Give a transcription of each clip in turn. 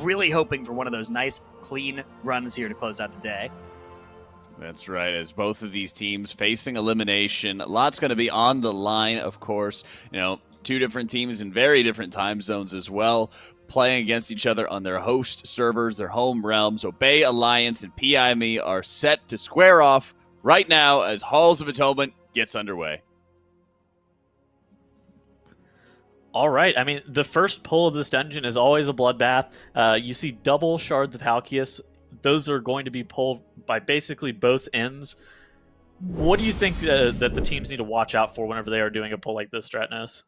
really hoping for one of those nice, clean runs here to close out the day. That's right, as both of these teams facing elimination. A lot's going to be on the line, of course. You know, two different teams in very different time zones as well, playing against each other on their host servers, their home realms. Obey Alliance and PIME are set to square off right now as Halls of Atonement gets underway. All right. I mean, the first pull of this dungeon is always a bloodbath. You see double shards of Halkias. Those are going to be pulled by basically both ends. What do you think that the teams need to watch out for whenever they are doing a pull like this, Stratnos?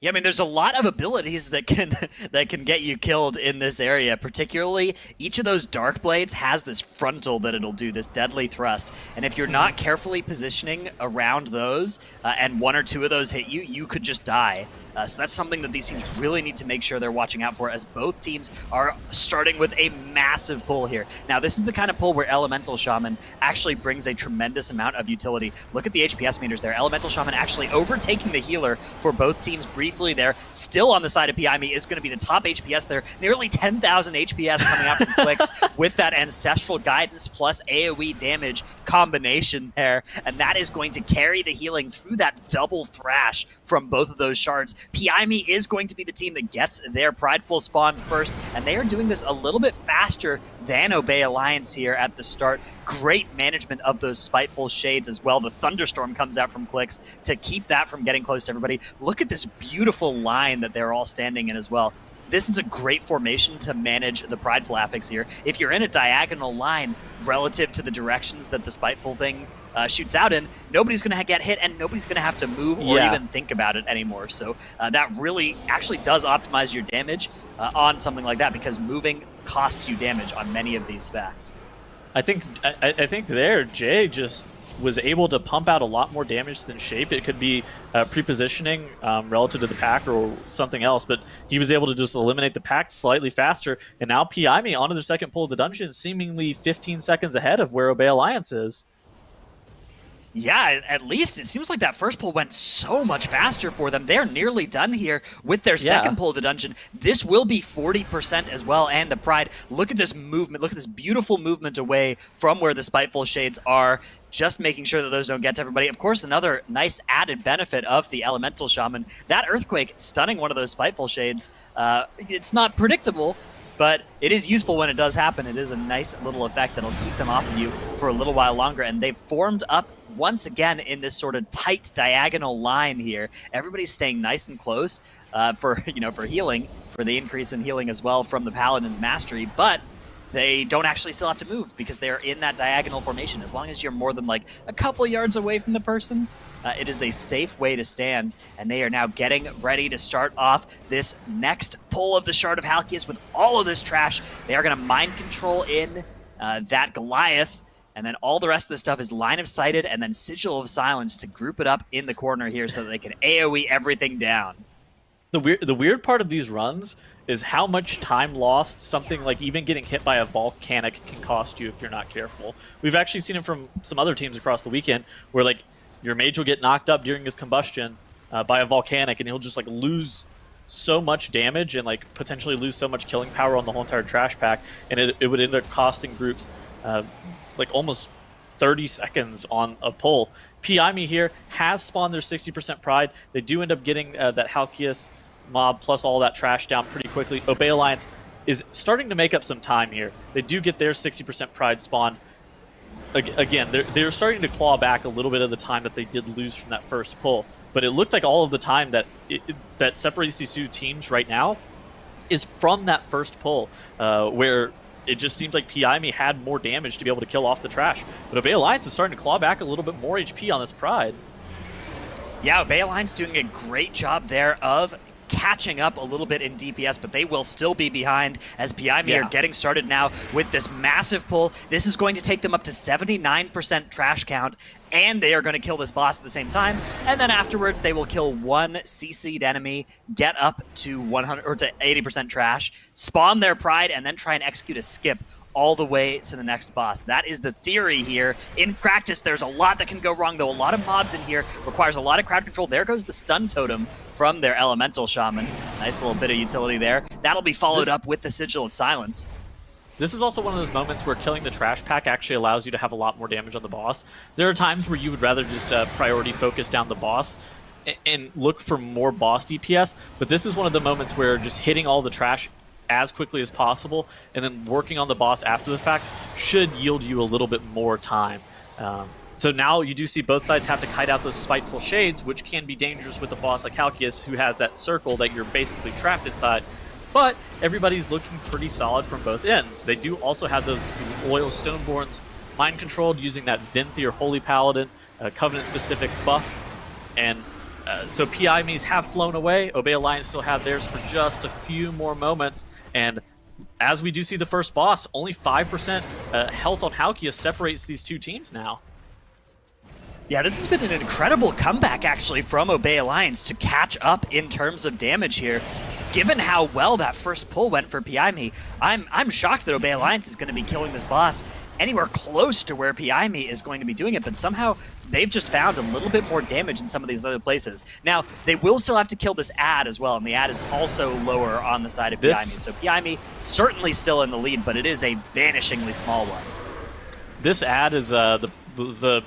Yeah, I mean, there's a lot of abilities that can get you killed in this area. Particularly, each of those Dark Blades has this frontal that it'll do, this deadly thrust. And if you're not carefully positioning around those, and one or two of those hit you, you could just die. So that's something that these teams really need to make sure they're watching out for, as both teams are starting with a massive pull here. Now, this is the kind of pull where Elemental Shaman actually brings a tremendous amount of utility. Look at the HPS meters there. Elemental Shaman actually overtaking the healer for both teams briefly there. Still on the side of PIME is going to be the top HPS there. Nearly 10,000 HPS coming out from Clicks with that Ancestral Guidance plus AoE damage combination there. And that is going to carry the healing through that double thrash from both of those shards. PIME is going to be the team that gets their Prideful spawn first, and they are doing this a little bit faster than Obey Alliance here at the start. Great management of those Spiteful Shades as well. The Thunderstorm comes out from Clicks to keep that from getting close to everybody. Look at this beautiful line that they're all standing in as well. This is a great formation to manage the Prideful affix here. If you're in a diagonal line relative to the directions that the Spiteful thing shoots out in, nobody's going to get hit and nobody's going to have to move or even think about it anymore. So that really actually does optimize your damage on something like that, because moving costs you damage on many of these specs. I think there, Jay just was able to pump out a lot more damage than Shape. It could be pre-positioning relative to the pack or something else, but he was able to just eliminate the pack slightly faster, and now PIME onto their second pull of the dungeon, seemingly 15 seconds ahead of where Obey Alliance is. Yeah, at least it seems like that first pull went so much faster for them. They're nearly done here with their second pull of the dungeon. This will be 40% as well, and the Pride. Look at this movement. Look at this beautiful movement away from where the Spiteful Shades are, just making sure that those don't get to everybody. Of course, another nice added benefit of the Elemental Shaman, that Earthquake stunning one of those Spiteful Shades. It's not predictable, but it is useful when it does happen. It is a nice little effect that'll keep them off of you for a little while longer, and they've formed up once again in this sort of tight diagonal line here. Everybody's staying nice and close for healing, for the increase in healing as well from the Paladin's Mastery, but they don't actually still have to move because they're in that diagonal formation. As long as you're more than like a couple yards away from the person, it is a safe way to stand, and they are now getting ready to start off this next pull of the Shard of Halkias with all of this trash. They are going to mind control in that Goliath, and then all the rest of the stuff is line of sighted, and then Sigil of Silence to group it up in the corner here so that they can AoE everything down. The weird part of these runs is how much time lost something like even getting hit by a volcanic can cost you if you're not careful. We've actually seen it from some other teams across the weekend where like your mage will get knocked up during his combustion by a volcanic, and he'll just like lose so much damage and like potentially lose so much killing power on the whole entire trash pack, and it would end up costing groups like almost 30 seconds on a pull. PIME here has spawned their 60% Pride. They do end up getting that Halkias mob plus all that trash down pretty quickly. Obey Alliance is starting to make up some time here. They do get their 60% Pride spawn. Again, they're starting to claw back a little bit of the time that they did lose from that first pull. But it looked like all of the time that that separates these two teams right now is from that first pull, where it just seems like PIME had more damage to be able to kill off the trash. But Obey Alliance is starting to claw back a little bit more HP on this Pride. Yeah, Obey Alliance doing a great job there of catching up a little bit in DPS, but they will still be behind as PIME are getting started now with this massive pull. This is going to take them up to 79% trash count, and they are going to kill this boss at the same time. And then afterwards, they will kill one CC'd enemy, get up to 100 or to 80% trash, spawn their Pride, and then try and execute a skip all the way to the next boss. That is the theory here. In practice, there's a lot that can go wrong, though. A lot of mobs in here requires a lot of crowd control. There goes the stun totem from their elemental shaman. Nice little bit of utility there. That'll be followed up with the Sigil of Silence. This is also one of those moments where killing the trash pack actually allows you to have a lot more damage on the boss. There are times where you would rather just priority focus down the boss and look for more boss DPS, but this is one of the moments where just hitting all the trash as quickly as possible and then working on the boss after the fact should yield you a little bit more time. So now you do see both sides have to kite out those spiteful shades, which can be dangerous with a boss like Halkias, who has that circle that you're basically trapped inside. But everybody's looking pretty solid from both ends. They do also have those loyal Stoneborns mind controlled using that Vinthy or Holy Paladin Covenant-specific buff. And so PI me's have flown away. Obey Alliance still have theirs for just a few more moments. And as we do see the first boss, only 5% health on Halkias separates these two teams now. Yeah, this has been an incredible comeback, actually, from Obey Alliance to catch up in terms of damage here. Given how well that first pull went for PI-Me, I'm shocked that Obey Alliance is going to be killing this boss anywhere close to where PI-Me is going to be doing it, but somehow they've just found a little bit more damage in some of these other places. Now, they will still have to kill this ad as well, and the ad is also lower on the side of PI-Me. So PI-Me certainly still in the lead, but it is a vanishingly small one. This ad is the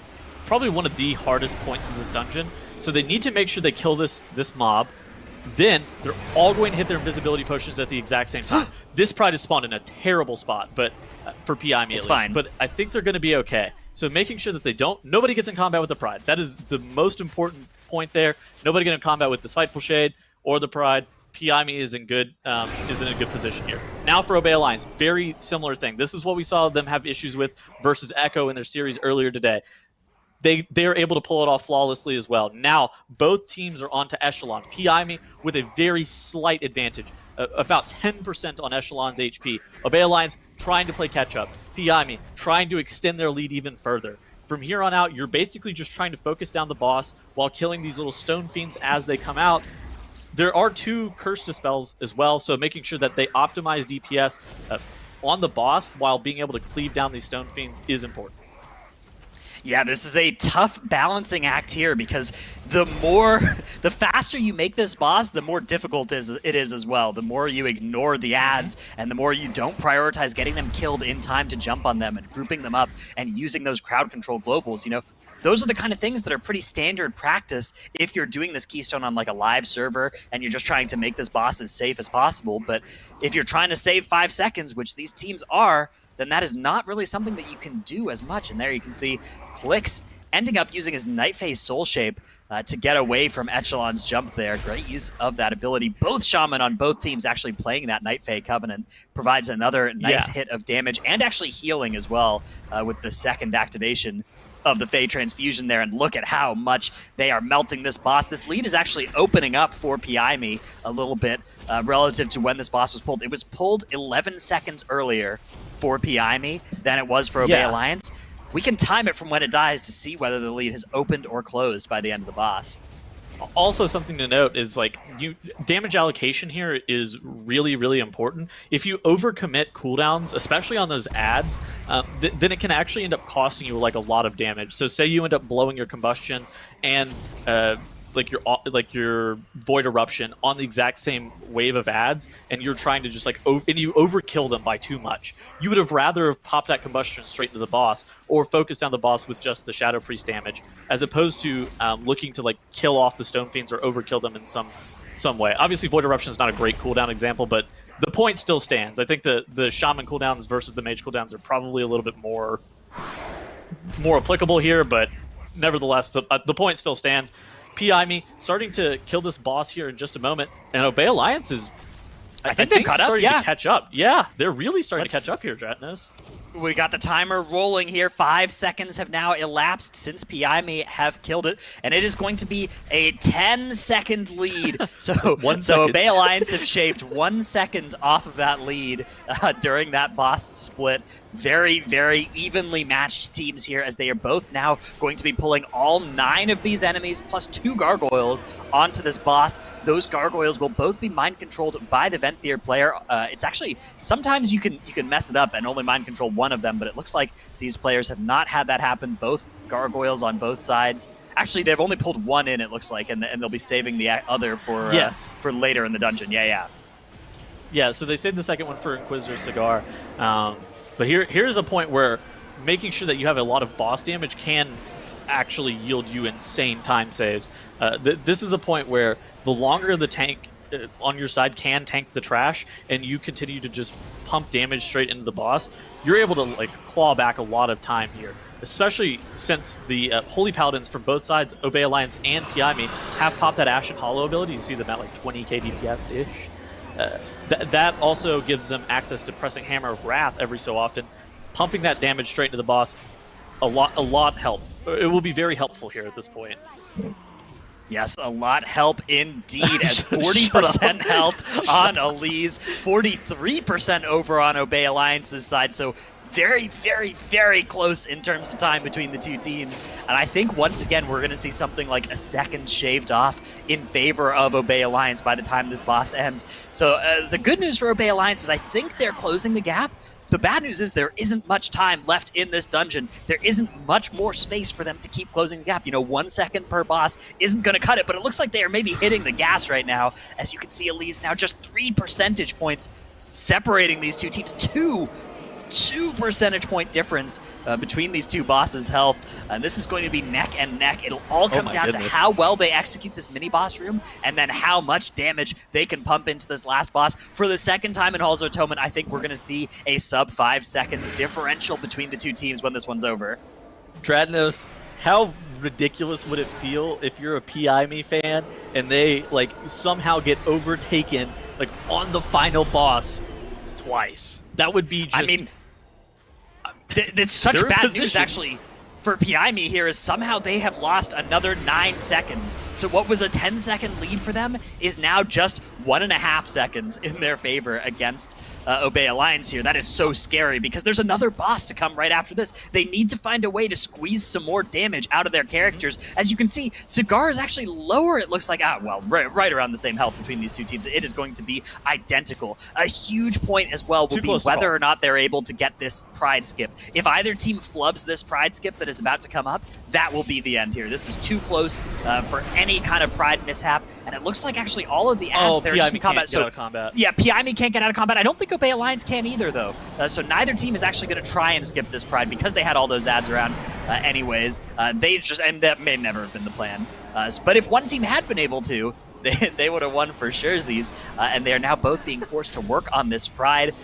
probably one of the hardest points in this dungeon. So they need to make sure they kill this mob. Then they're all going to hit their invisibility potions at the exact same time. This Pride is spawned in a terrible spot, but for PI-Me it's at least. Fine. But I think they're going to be okay. So making sure that nobody gets in combat with the Pride. That is the most important point there. Nobody get in combat with the Spiteful Shade or the Pride. PI-Me is in a good position here. Now for Obey Alliance, very similar thing. This is what we saw them have issues with versus Echo in their series earlier today. They're able to pull it off flawlessly as well. Now, both teams are onto Echelon. PI-Me with a very slight advantage, about 10% on Echelon's HP. Obey Alliance trying to play catch-up. PI-Me trying to extend their lead even further. From here on out, you're basically just trying to focus down the boss while killing these little stone fiends as they come out. There are 2 Curse Dispels as well, so making sure that they optimize DPS on the boss while being able to cleave down these stone fiends is important. Yeah, this is a tough balancing act here because the faster you make this boss, the more difficult it is as well. The more you ignore the ads and the more you don't prioritize getting them killed in time to jump on them and grouping them up and using those crowd control globals, you know, those are the kind of things that are pretty standard practice if you're doing this Keystone on like a live server and you're just trying to make this boss as safe as possible. But if you're trying to save 5 seconds, which these teams are, then that is not really something that you can do as much. And there you can see Clix ending up using his Nightphase Soul Shape to get away from Echelon's jump there. Great use of that ability. Both Shaman on both teams actually playing that Nightphase Covenant provides another nice hit of damage and actually healing as well with the second activation of the Fey Transfusion there, and look at how much they are melting this boss. This lead is actually opening up for PI-Me a little bit relative to when this boss was pulled. It was pulled 11 seconds earlier for PI-Me than it was for Obey Alliance. We can time it from when it dies to see whether the lead has opened or closed by the end of the boss. Also, something to note is damage allocation here is really, really important. If you overcommit cooldowns, especially on those ads, then it can actually end up costing you a lot of damage. So say you end up blowing your combustion and your Void Eruption on the exact same wave of ads, and you're trying to just and you overkill them by too much. You would have rather have popped that combustion straight into the boss or focused down the boss with just the Shadow Priest damage, as opposed to looking to kill off the Stone Fiends or overkill them in some way. Obviously, Void Eruption is not a great cooldown example, but the point still stands. I think the Shaman cooldowns versus the Mage cooldowns are probably a little bit more applicable here, but nevertheless, the point still stands. PI-Me starting to kill this boss here in just a moment, and Obey Alliance is, I think they've caught up. To catch up. Yeah, they're really starting to catch up here, Dratnos. We got the timer rolling here. 5 seconds have now elapsed since PIME have killed it, and it is going to be a 10-second lead. So, 1 so second. Obey Alliance have shaved 1 second off of that lead during that boss split. Very, very evenly matched teams here, as they are both now going to be pulling all 9 of these enemies plus 2 gargoyles onto this boss. Those gargoyles will both be mind controlled by the Venthyr player. It's actually, sometimes you can mess it up and only mind control one of them, but it looks like these players have not had that happen. Both gargoyles on both sides. Actually, they've only pulled one in, it looks like, and they'll be saving the other for for later in the dungeon. Yeah, so they saved the second one for Inquisitor Cigar. But here's a point where making sure that you have a lot of boss damage can actually yield you insane time saves. This is a point where the longer the tank on your side can tank the trash, and you continue to just pump damage straight into the boss, you're able to like claw back a lot of time here. Especially since the Holy Paladins from both sides, Obey Alliance and PIME, have popped that Ashen Hollow ability. You see them at like 20 KDPS-ish. That also gives them access to pressing Hammer of Wrath every so often, pumping that damage straight into the boss. A lot help. It will be very helpful here at this point. Yes, a lot help indeed, as 40% help on Elise, 43% over on Obey Alliance's side, so very, very, very close in terms of time between the two teams. And I think once again we're going to see something like a second shaved off in favor of Obey Alliance by the time this boss ends. So the good news for Obey Alliance is I think they're closing the gap. The bad news is there isn't much time left in this dungeon. There isn't much more space for them to keep closing the gap. You know, 1 second per boss isn't going to cut it, but it looks like they are maybe hitting the gas right now. As you can see, Elise now just 3 percentage points separating these two teams. 2 percentage point difference between these two bosses' health. And this is going to be neck and neck. It'll all come down to how well they execute this mini-boss room and then how much damage they can pump into this last boss. For the second time in Halls of Atonement, I think we're going to see a sub 5 seconds differential between the two teams when this one's over. Dratnos, how ridiculous would it feel if you're a PIME fan and they like somehow get overtaken like on the final boss twice? That would be just... I mean, it's such bad news, actually, for PIME here, is somehow they have lost another 9 seconds. So what was a 10-second lead for them is now just 1.5 seconds in their favor against Obey Alliance here. That is so scary because there's another boss to come right after this. They need to find a way to squeeze some more damage out of their characters. As you can see, Cigar is actually lower, it looks like. Right around the same health between these two teams. It is going to be identical. A huge point as well will be whether or not they're able to get this Pride skip. If either team flubs this Pride skip that is about to come up, that will be the end here. This is too close for any kind of Pride mishap, and it looks like actually all of the ads there are in combat. So, combat. Yeah, PIME can't get out of combat. I don't think Obey Alliance can either, though. So neither team is actually going to try and skip this Pride because they had all those ads around anyways. And that may never have been the plan. But if one team had been able to, they would have won for surezies. And they are now both being forced to work on this Pride.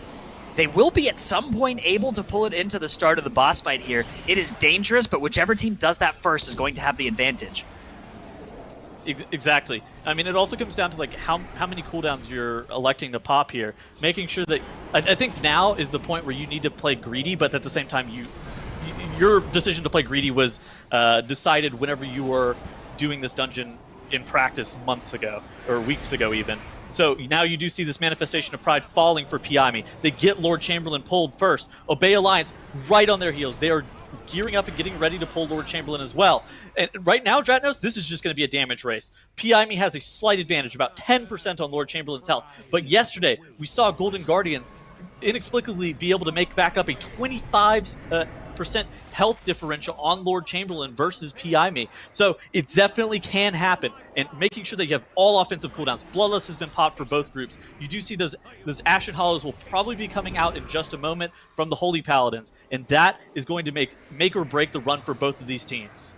They will be at some point able to pull it into the start of the boss fight here. It is dangerous, but whichever team does that first is going to have the advantage. Exactly. I mean, it also comes down to like how many cooldowns you're electing to pop here, making sure that I think now is the point where you need to play greedy, but at the same time, your decision to play greedy was decided whenever you were doing this dungeon in practice months ago or weeks ago even. So now you do see this manifestation of Pride falling for PIME. They get Lord Chamberlain pulled first. Obey Alliance right on their heels. They are gearing up and getting ready to pull Lord Chamberlain as well. And right now, Dratnos, this is just going to be a damage race. PIME has a slight advantage, about 10% on Lord Chamberlain's health. But yesterday, we saw Golden Guardians inexplicably be able to make back up a 25% health differential on Lord Chamberlain versus PIME. So it definitely can happen. And making sure that you have all offensive cooldowns. Bloodlust has been popped for both groups. You do see those Ashen Hollows will probably be coming out in just a moment from the Holy Paladins. And that is going to make or break the run for both of these teams.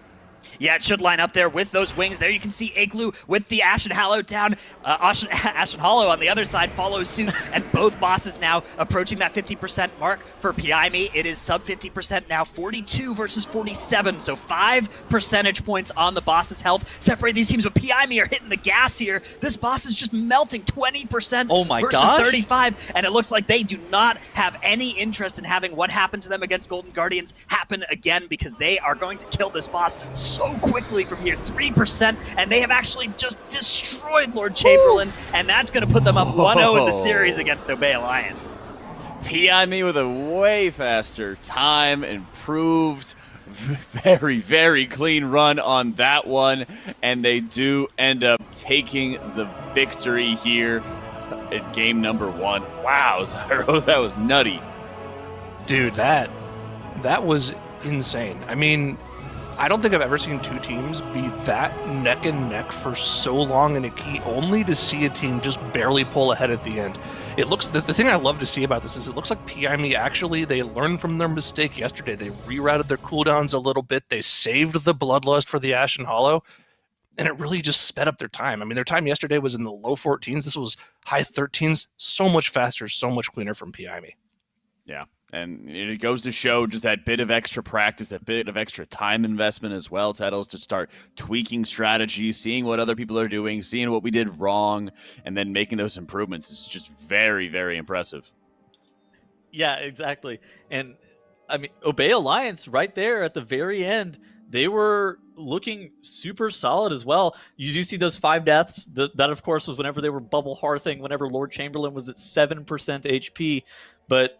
Yeah, it should line up there with those wings. There you can see Igloo with the Ashen Hallow down. Ashen Hollow on the other side follows suit, and both bosses now approaching that 50% mark. For Piami, it is sub 50% now, 42 versus 47, so 5 percentage points on the boss's health. Separate these teams, but Piami are hitting the gas here. This boss is just melting 20% versus 35, and it looks like they do not have any interest in having what happened to them against Golden Guardians happen again, because they are going to kill this boss so quickly from here. 3%, and they have actually just destroyed Lord Chamberlain, and that's going to put them up 1-0 in the series against Obey Alliance. Piami with a way faster time, improved, very, very clean run on that one, and they do end up taking the victory here in game number 1. Wow, Zyro, that was nutty. Dude, that was insane. I mean, I don't think I've ever seen two teams be that neck and neck for so long in a key, only to see a team just barely pull ahead at the end. It looks, the thing I love to see about this is it looks like PIME actually, they learned from their mistake yesterday. They rerouted their cooldowns a little bit. They saved the Bloodlust for the Ashen Hollow, and it really just sped up their time. I mean, their time yesterday was in the low 14s. This was high 13s. So much faster, so much cleaner from PIME. Yeah. And it goes to show just that bit of extra practice, that bit of extra time investment as well, Tettles, to start tweaking strategies, seeing what other people are doing, seeing what we did wrong, and then making those improvements. It's just very, very impressive. Yeah, exactly. And I mean, Obey Alliance right there at the very end, they were looking super solid as well. You do see those 5 deaths. That of course was whenever they were bubble hearthing, whenever Lord Chamberlain was at 7% HP. But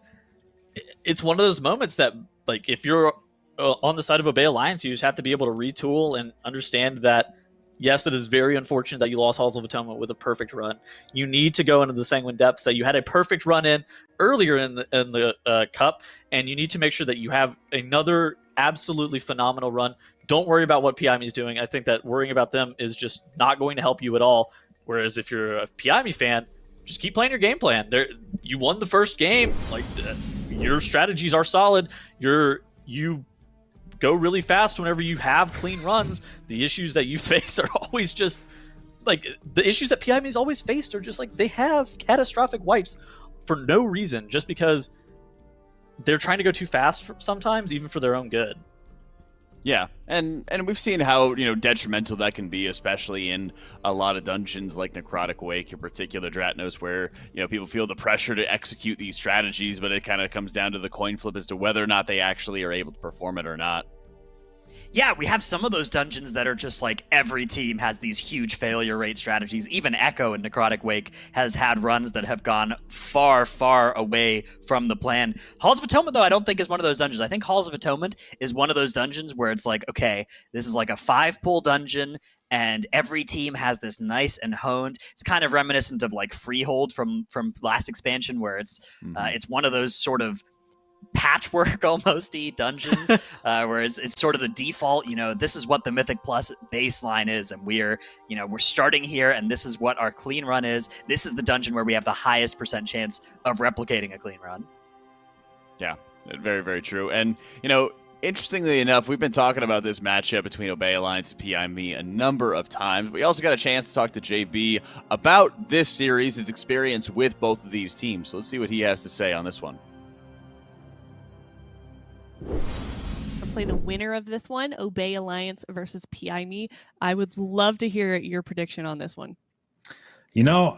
it's one of those moments that, like, if you're on the side of Obey Alliance, you just have to be able to retool and understand that, yes, it is very unfortunate that you lost Halls of Atonement with a perfect run. You need to go into the Sanguine Depths that you had a perfect run in earlier in the Cup, and you need to make sure that you have another absolutely phenomenal run. Don't worry about what PIME is doing. I think that worrying about them is just not going to help you at all. Whereas if you're a PIME fan, just keep playing your game plan. You won the first game. Like, your strategies are solid. You go really fast whenever you have clean runs. The issues that you face are always just like the issues that PIME's always faced are just like they have catastrophic wipes for no reason, just because they're trying to go too fast sometimes, even for their own good. Yeah, and we've seen how, detrimental that can be, especially in a lot of dungeons like Necrotic Wake in particular, Dratnos, where, people feel the pressure to execute these strategies, but it kind of comes down to the coin flip as to whether or not they actually are able to perform it or not. Yeah, we have some of those dungeons that are just like every team has these huge failure rate strategies. Even Echo in Necrotic Wake has had runs that have gone far, far away from the plan. Halls of Atonement, though, I don't think is one of those dungeons. I think Halls of Atonement is one of those dungeons where it's like, okay, this is like a 5-pull dungeon, and every team has this nice and honed. It's kind of reminiscent of like Freehold from last expansion, where it's one of those sort of patchwork almost-y dungeons where it's sort of the default, this is what the Mythic Plus baseline is, and we're starting here, and this is what our clean run is. This is the dungeon where we have the highest % chance of replicating a clean run. Yeah, very, very true. And, interestingly enough, we've been talking about this matchup between Obey Alliance and PIME a number of times. We also got a chance to talk to JB about this series, his experience with both of these teams. So let's see what he has to say on this one. I'll play the winner of this one, Obey Alliance versus PIME. I would love to hear your prediction on this one. I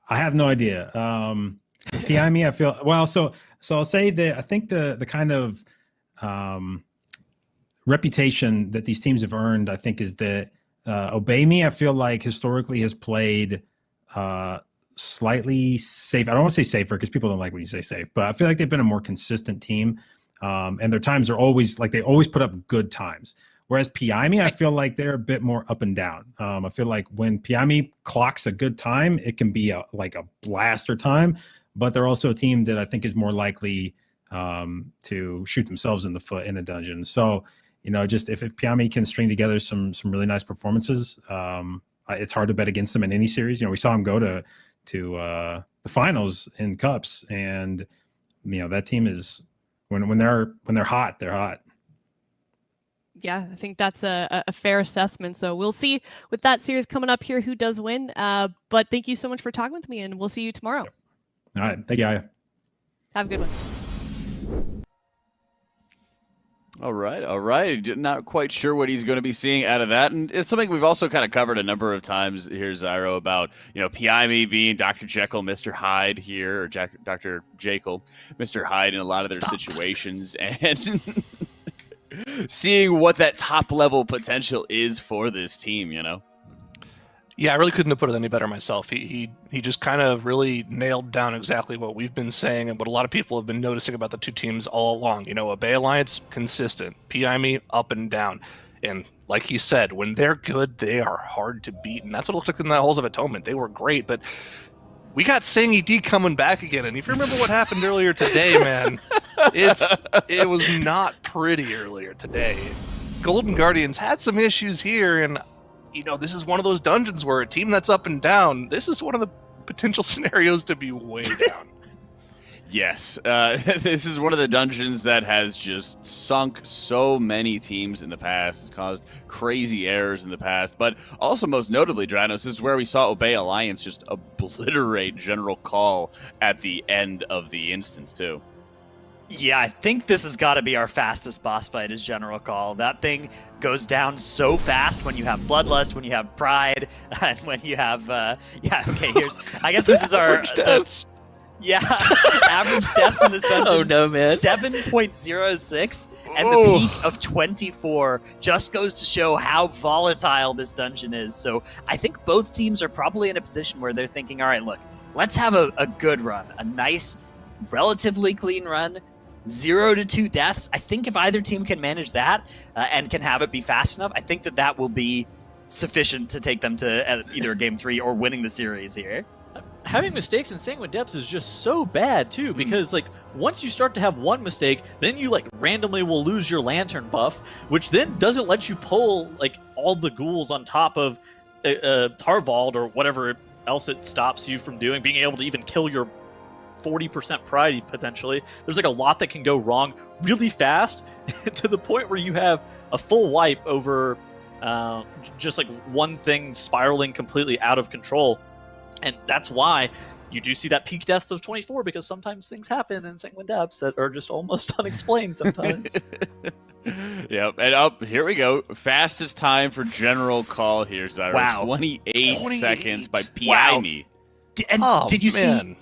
have no idea. PIME, I feel so I'll say that I think the kind of reputation that these teams have earned, I think, is that Obey Me, I feel like historically has played slightly safe. I don't want to say safer because people don't like when you say safe, but I feel like they've been a more consistent team. And their times are always like, they always put up good times. Whereas PIME, I feel like they're a bit more up and down. I feel like when PIME clocks a good time, it can be like a blaster time, but they're also a team that I think is more likely to shoot themselves in the foot in a dungeon. So, just if PIME can string together some really nice performances, it's hard to bet against them in any series. We saw them go to the finals in cups, and that team is when they're hot, they're hot. Yeah, I think that's a fair assessment. So we'll see with that series coming up here who does win. But thank you so much for talking with me, and we'll see you tomorrow. Yep. All right. Thank you, Aya. Have a good one. All right. Not quite sure what he's going to be seeing out of that. And it's something we've also kind of covered a number of times here, Zyro, about, PIME being Dr. Jekyll, Mr. Hyde here, or Dr. Jekyll, Mr. Hyde in a lot of their situations. And seeing what that top level potential is for this team, Yeah, I really couldn't have put it any better myself. He just kind of really nailed down exactly what we've been saying and what a lot of people have been noticing about the two teams all along. Obey Alliance, consistent. PIME, up and down. And like he said, when they're good, they are hard to beat. And that's what it looked like in the Halls of Atonement. They were great, but we got SANGUINE coming back again. And if you remember what happened earlier today, man, it was not pretty earlier today. Golden Guardians had some issues here, and this is one of those dungeons where a team that's up and down, this is one of the potential scenarios to be way down. Yes, this is one of the dungeons that has just sunk so many teams in the past. It's caused crazy errors in the past, but also most notably, Dranos, this is where we saw Obey Alliance just obliterate General KAAL at the end of the instance, too. Yeah, I think this has got to be our fastest boss fight is General KAAL. That thing goes down so fast when you have Bloodlust, when you have Pride, and when you have, I guess this is our... Average deaths. Average deaths in this dungeon. Oh no, man. 7.06, and the peak of 24 just goes to show how volatile this dungeon is. So I think both teams are probably in a position where they're thinking, all right, look, let's have a good run, a nice, relatively clean run, 0 to 2 deaths. I think if either team can manage that and can have it be fast enough, I think that will be sufficient to take them to either Game 3 or winning the series here. Having mistakes in Sanguine Depths is just so bad, too, because, once you start to have one mistake, then you, randomly will lose your Lantern buff, which then doesn't let you pull, all the ghouls on top of Tarvald or whatever else it stops you from doing, being able to even kill your 40% Pride, potentially. There's, a lot that can go wrong really fast, to the point where you have a full wipe over just, one thing spiraling completely out of control. And that's why you do see that peak deaths of 24, because sometimes things happen in Sanguine Depths that are just almost unexplained sometimes. Yep, and here we go. Fastest time for General KAAL here, Zyro. Wow. 28 seconds by Wow. PIME. Did you see?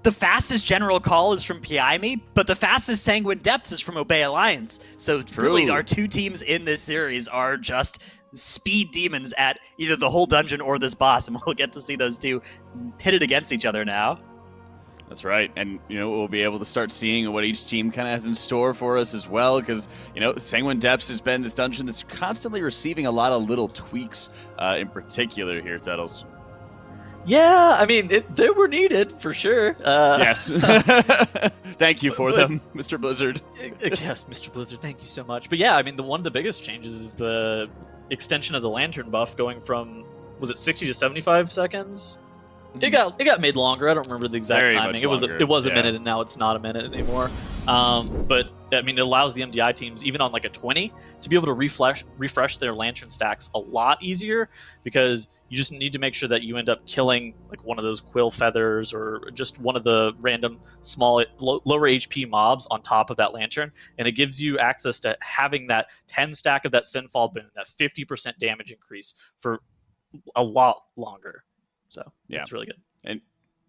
The fastest General KAAL is from PIME, but the fastest Sanguine Depths is from Obey Alliance. So really, our two teams in this series are just speed demons at either the whole dungeon or this boss, and we'll get to see those two pit it against each other now. That's right, and we'll be able to start seeing what each team kind of has in store for us as well, because Sanguine Depths has been this dungeon that's constantly receiving a lot of little tweaks, in particular here, Tettles. Yeah, I mean, they were needed for sure. Yes. Thank you for them, Mr. Blizzard. Yes, Mr. Blizzard, thank you so much. But yeah, I mean, one of the biggest changes is the extension of the Lantern buff going from, was it 60 to 75 seconds? It got made longer. I don't remember the exact Very timing. much It was a longer, minute, and now it's not a minute anymore. But I mean, it allows the MDI teams, even on a 20, to be able to refresh their Lantern stacks a lot easier, because you just need to make sure that you end up killing one of those Quill Feathers or just one of the random small lower HP mobs on top of that Lantern, and it gives you access to having that 10 stack of that Sinfall boon, that 50% damage increase for a lot longer. So yeah, it's really good. And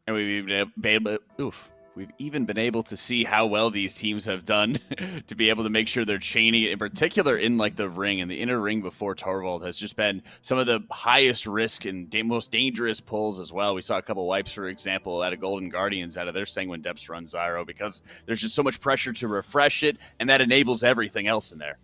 we've even been able to see how well these teams have done to be able to make sure they're chaining it, in particular in the ring, and the inner ring before Torvald has just been some of the highest risk and most dangerous pulls as well. We saw a couple wipes, for example, out of Golden Guardians out of their Sanguine Depths run, Zyro, because there's just so much pressure to refresh it, and that enables everything else in there.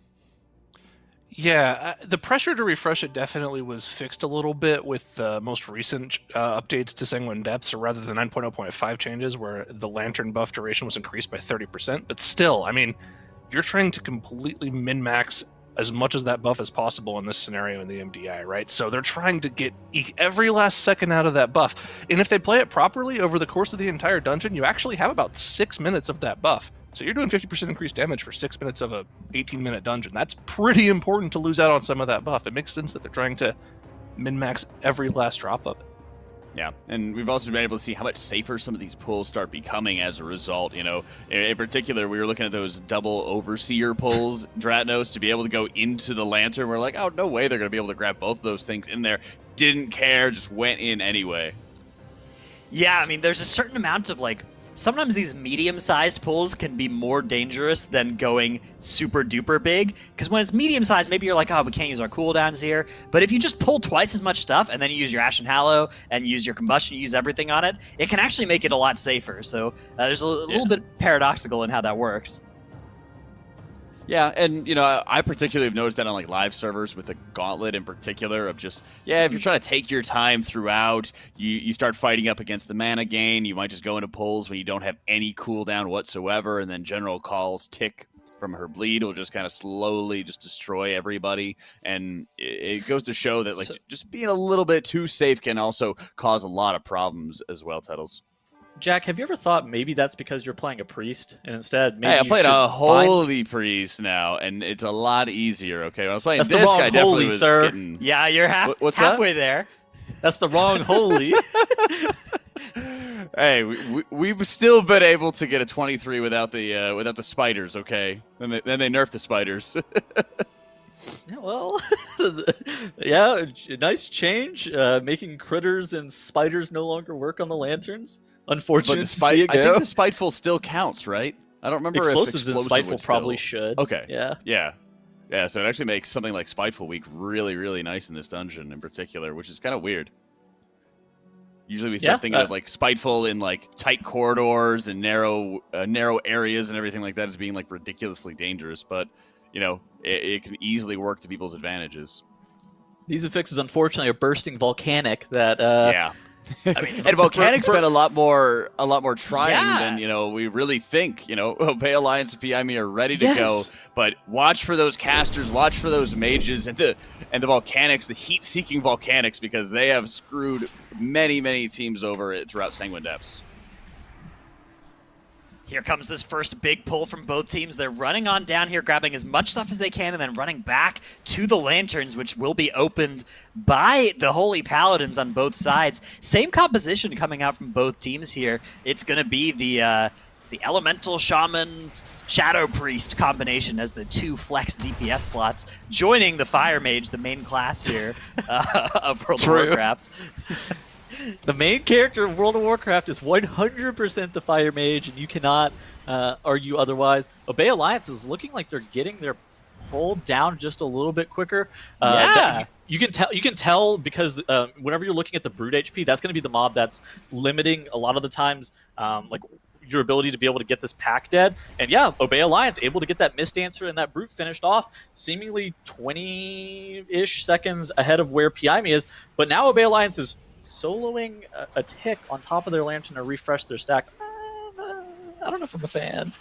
Yeah, the pressure to refresh it definitely was fixed a little bit with the most recent updates to Sanguine Depths, or rather the 9.0.5 changes, where the Lantern buff duration was increased by 30%. But still, I mean, you're trying to completely min-max as much as that buff as possible in this scenario in the MDI, right? So they're trying to get every last second out of that buff. And if they play it properly over the course of the entire dungeon, you actually have about 6 minutes of that buff So you're doing 50% increased damage for 6 minutes of a 18-minute dungeon. That's pretty important to lose out on some of that buff. It makes sense that they're trying to min-max every last drop of it. Yeah, and we've also been able to see how much safer some of these pulls start becoming as a result. You know, in particular, we were looking at those double Overseer pulls, Dratnos, to be able to go into the Lantern. We're like, oh, no way they're going to be able to grab both of those things in there. Didn't care, just went in anyway. Yeah, I mean, there's a certain amount of, like, sometimes these medium-sized pulls can be more dangerous than going super-duper big, because when it's medium-sized, maybe you're like, oh, we can't use our cooldowns here, but if you just pull twice as much stuff, and then you use your Ashen Hallow, and use your Combustion, use everything on it, it can actually make it a lot safer, so there's a little bit paradoxical in how that works. Yeah, and, you know, I particularly have noticed that on, like, live servers with the Gauntlet in particular of just, yeah, if you're trying to take your time throughout, you start fighting up against the mana gain, you might just go into pulls when you don't have any cooldown whatsoever, and then General Call's tick from her bleed will just kind of slowly just destroy everybody, and it goes to show that, like, just being a little bit too safe can also cause a lot of problems as well, Tuttles. Jack, have you ever thought maybe that's because you're playing a priest and instead maybe hey, I you played should a find- holy priest now, and it's a lot easier. Okay, when I was playing That's the this wrong guy, definitely holy, was sir. getting. Yeah, you're What's that? halfway there. That's the wrong holy. Hey, we've still been able to get a 23 without the spiders. Okay, then they nerfed the spiders. Yeah, well, yeah, nice change. Making critters and spiders no longer work on the lanterns. Unfortunate But to see it I go. think the spiteful still counts, right? I don't remember Explosives if and explosive spiteful would probably still... should. Okay. Yeah. Yeah. So it actually makes something like Spiteful Week really, really nice in this dungeon in particular, which is kind of weird. Usually we start thinking of like Spiteful in like tight corridors and narrow areas and everything like that as being like ridiculously dangerous, but you know it can easily work to people's advantages. These affixes, unfortunately, are bursting volcanic. That yeah. I mean, and Volcanic's been a lot more trying than, you know, we really think. You know, Obey Alliance and PIME are ready to go, but watch for those casters, watch for those mages, and the Volcanics, the heat-seeking Volcanics, because they have screwed many teams over it throughout Sanguine Depths. Here comes this first big pull from both teams. They're running on down here, grabbing as much stuff as they can, and then running back to the Lanterns, which will be opened by the Holy Paladins on both sides. Same composition coming out from both teams here. It's going to be the Elemental Shaman Shadow Priest combination as the two flex DPS slots, joining the Fire Mage, the main class here of World of Warcraft. The main character of World of Warcraft is 100% the Fire Mage, and you cannot argue otherwise. Obey Alliance is looking like they're getting their pull down just a little bit quicker. You can tell because whenever you're looking at the Brute HP, that's going to be the mob that's limiting a lot of the times, like your ability to be able to get this pack dead. And yeah, Obey Alliance able to get that Mist Dancer and that Brute finished off seemingly 20-ish seconds ahead of where PIME is. But now Obey Alliance is soloing a tick on top of their Lantern to refresh their stacks. I don't know if I'm a fan.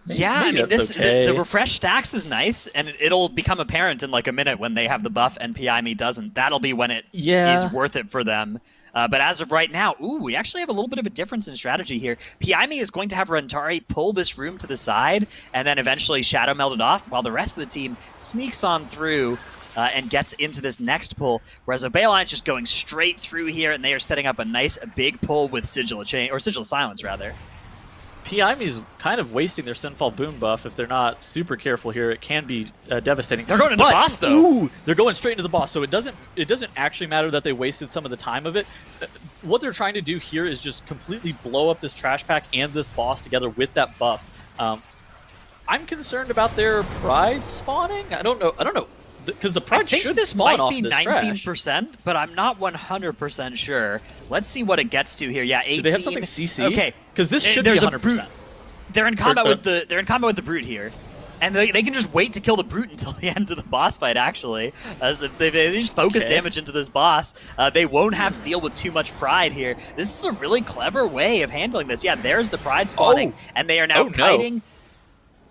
Maybe I mean, okay. the refresh stacks is nice, and it'll become apparent in like a minute when they have the buff and PIME doesn't. That'll be when it is worth it for them. But as of right now, we actually have a little bit of a difference in strategy here. PIME is going to have Rentari pull this room to the side, and then eventually Shadow Meld it off, while the rest of the team sneaks on through and gets into this next pull, whereas Obey Alliance just going straight through here, and they are setting up a nice big pull with Sigil of Silence, rather. PIME's kind of wasting their Sinfall Boom buff. If they're not super careful here, it can be devastating. They're going into the boss, though. They're going straight into the boss, so it doesn't actually matter that they wasted some of the time of it. What they're trying to do here is just completely blow up this trash pack and this boss together with that buff. I'm concerned about their Pride spawning. I don't know. Because the Pride should spawn off this trash. I think this might be 19%, but I'm not 100% sure. Let's see what it gets to here. Yeah, 18. Do they have something CC? Okay, because this should be 100%. Brute. They're in combat with the Brute here, and they can just wait to kill the Brute until the end of the boss fight. Actually, as if they just focus damage into this boss, they won't have to deal with too much Pride here. This is a really clever way of handling this. Yeah, there's the Pride spawning, and they are now kiting.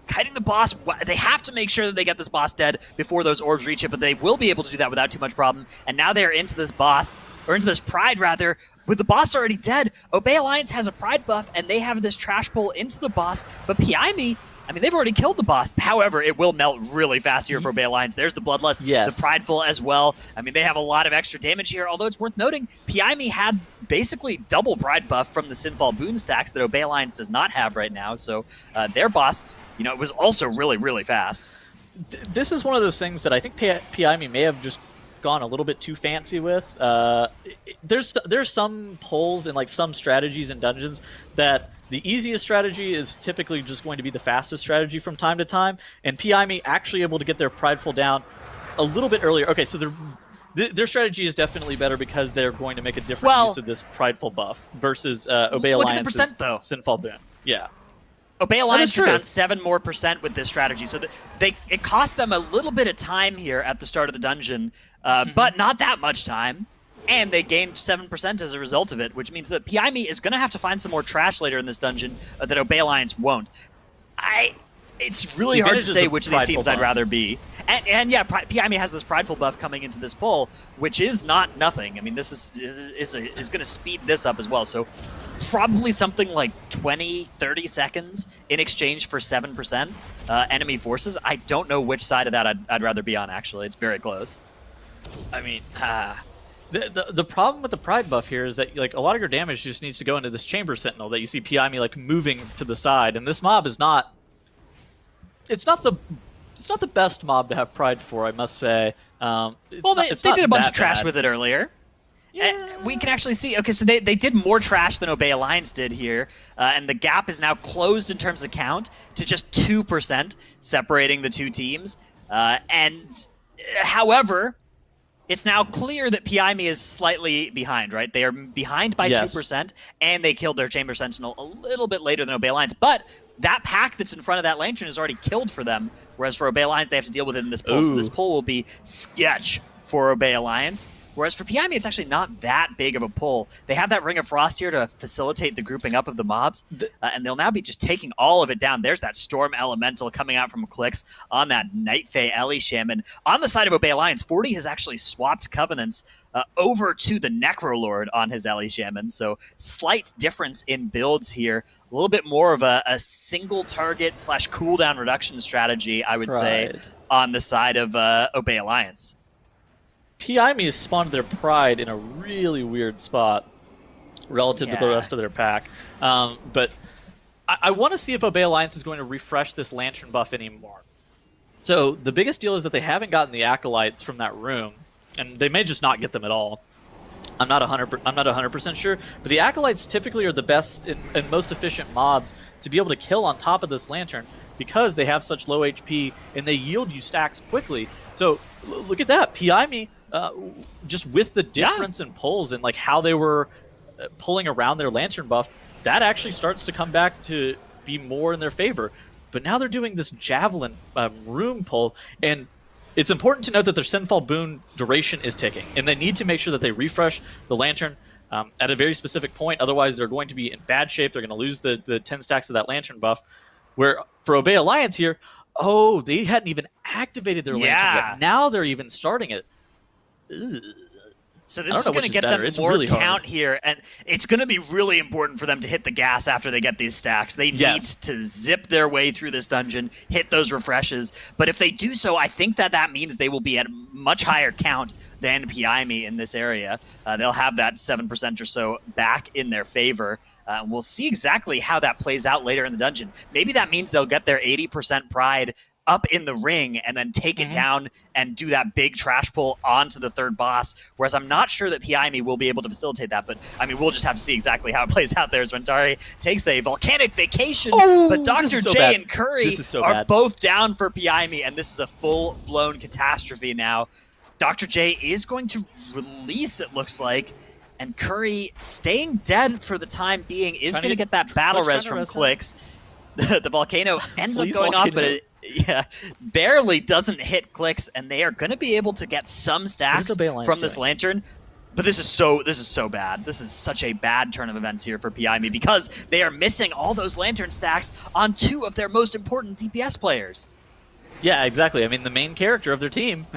kiting the boss. They have to make sure that they get this boss dead before those orbs reach it, but they will be able to do that without too much problem. And now they're into this boss, or into this Pride rather, with the boss already dead. Obey Alliance has a Pride buff, and they have this trash pull into the boss, but PIME, I mean, they've already killed the boss. However, it will melt really fast here for Obey Alliance. There's the Bloodlust, the Prideful as well. I mean, they have a lot of extra damage here, although it's worth noting, PIME had basically double Pride buff from the Sinfall boon stacks that Obey Alliance does not have right now, so their boss, you know, it was also really, really fast. This is one of those things that I think PIME may have just gone a little bit too fancy with. There's some pulls and like some strategies in dungeons that the easiest strategy is typically just going to be the fastest strategy from time to time, and PIME actually able to get their Prideful down a little bit earlier. Okay, so their strategy is definitely better because they're going to make a different use of this Prideful buff versus Obey Alliance's Sinfall boon. Yeah. Obey Alliance found 7% more with this strategy, so it cost them a little bit of time here at the start of the dungeon, but not that much time, and they gained 7% as a result of it, which means that PIME is going to have to find some more trash later in this dungeon that Obey Alliance won't. It's really hard to say which of these teams I'd rather be. And yeah, PIME has this Prideful buff coming into this poll, which is not nothing. I mean, this is going to speed this up as well, so probably something like 20, 30 seconds in exchange for 7% enemy forces. I don't know which side of that I'd rather be on, actually. It's very close. I mean, the problem with the Pride buff here is that like a lot of your damage just needs to go into this Chamber Sentinel that you see PIME like moving to the side, and this mob is not. It's not the best mob to have Pride for, I must say. Well, they did a bunch of trash with it earlier. Yeah. We can actually see, okay, so they did more trash than Obey Alliance did here, and the gap is now closed in terms of count to just 2%, separating the two teams. However, it's now clear that PIME is slightly behind, right? They are behind by 2%, and they killed their Chamber Sentinel a little bit later than Obey Alliance, but that pack that's in front of that lantern is already killed for them, whereas for Obey Alliance, they have to deal with it in this pull, so this pull will be sketch for Obey Alliance. Whereas for PIME, it's actually not that big of a pull. They have that Ring of Frost here to facilitate the grouping up of the mobs, and they'll now be just taking all of it down. There's that Storm Elemental coming out from Clix on that Night Fae Ellie Shaman. On the side of Obey Alliance, 40 has actually swapped Covenants over to the Necrolord on his Ellie Shaman, so slight difference in builds here. A little bit more of a single target / cooldown reduction strategy, I would say, on the side of Obey Alliance. PIME has spawned their Pride in a really weird spot relative to the rest of their pack. But I want to see if Obey Alliance is going to refresh this Lantern buff anymore. So the biggest deal is that they haven't gotten the Acolytes from that room, and they may just not get them at all. I'm not 100% sure, but the Acolytes typically are the best and most efficient mobs to be able to kill on top of this Lantern because they have such low HP and they yield you stacks quickly. So look at that, PIME. Just with the difference in pulls and like how they were pulling around their Lantern buff, that actually starts to come back to be more in their favor. But now they're doing this Javelin room pull, and it's important to note that their Sinfall boon duration is ticking, and they need to make sure that they refresh the Lantern at a very specific point. Otherwise, they're going to be in bad shape. They're going to lose the 10 stacks of that Lantern buff. Where for Obey Alliance here, they hadn't even activated their Lantern yet. Now they're even starting it. Ugh. So this is going to get them more really count here, and it's going to be really important for them to hit the gas after they get these stacks. They need to zip their way through this dungeon, hit those refreshes, but if they do so, I think that means they will be at a much higher count than PIME in this area. They'll have that 7% or so back in their favor. We'll see exactly how that plays out later in the dungeon. Maybe that means they'll get their 80% Pride up in the ring and then take it down and do that big trash pull onto the third boss, whereas I'm not sure that PIME will be able to facilitate that, but I mean, we'll just have to see exactly how it plays out there as Rentari takes a volcanic vacation, but Dr. J and Curry are both down for PIME, and this is a full-blown catastrophe now. Dr. J is going to release, it looks like, and Curry, staying dead for the time being, is going to get that battle res from Clix. The volcano ends up going off, but it barely doesn't hit Clix, and they are going to be able to get some stacks from this Lantern. But this is so bad. This is such a bad turn of events here for PIME because they are missing all those lantern stacks on 2 of their most important DPS players. Yeah, exactly. I mean, the main character of their team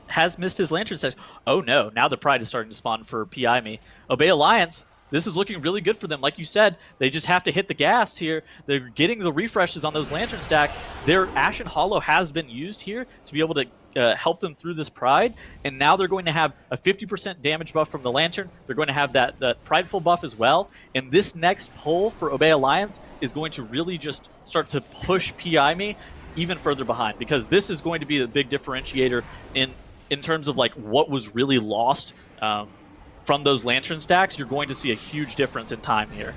has missed his lantern stacks. Oh no, now the Pride is starting to spawn for PIME. Obey Alliance, this is looking really good for them. Like you said, they just have to hit the gas here. They're getting the refreshes on those lantern stacks. Their Ashen Hollow has been used here to be able to help them through this Pride, and now they're going to have a 50% damage buff from the Lantern. They're going to have that Prideful buff as well, and this next pull for Obey Alliance is going to really just start to push PIME even further behind, because this is going to be the big differentiator in terms of like what was really lost from those Lantern stacks. You're going to see a huge difference in time here.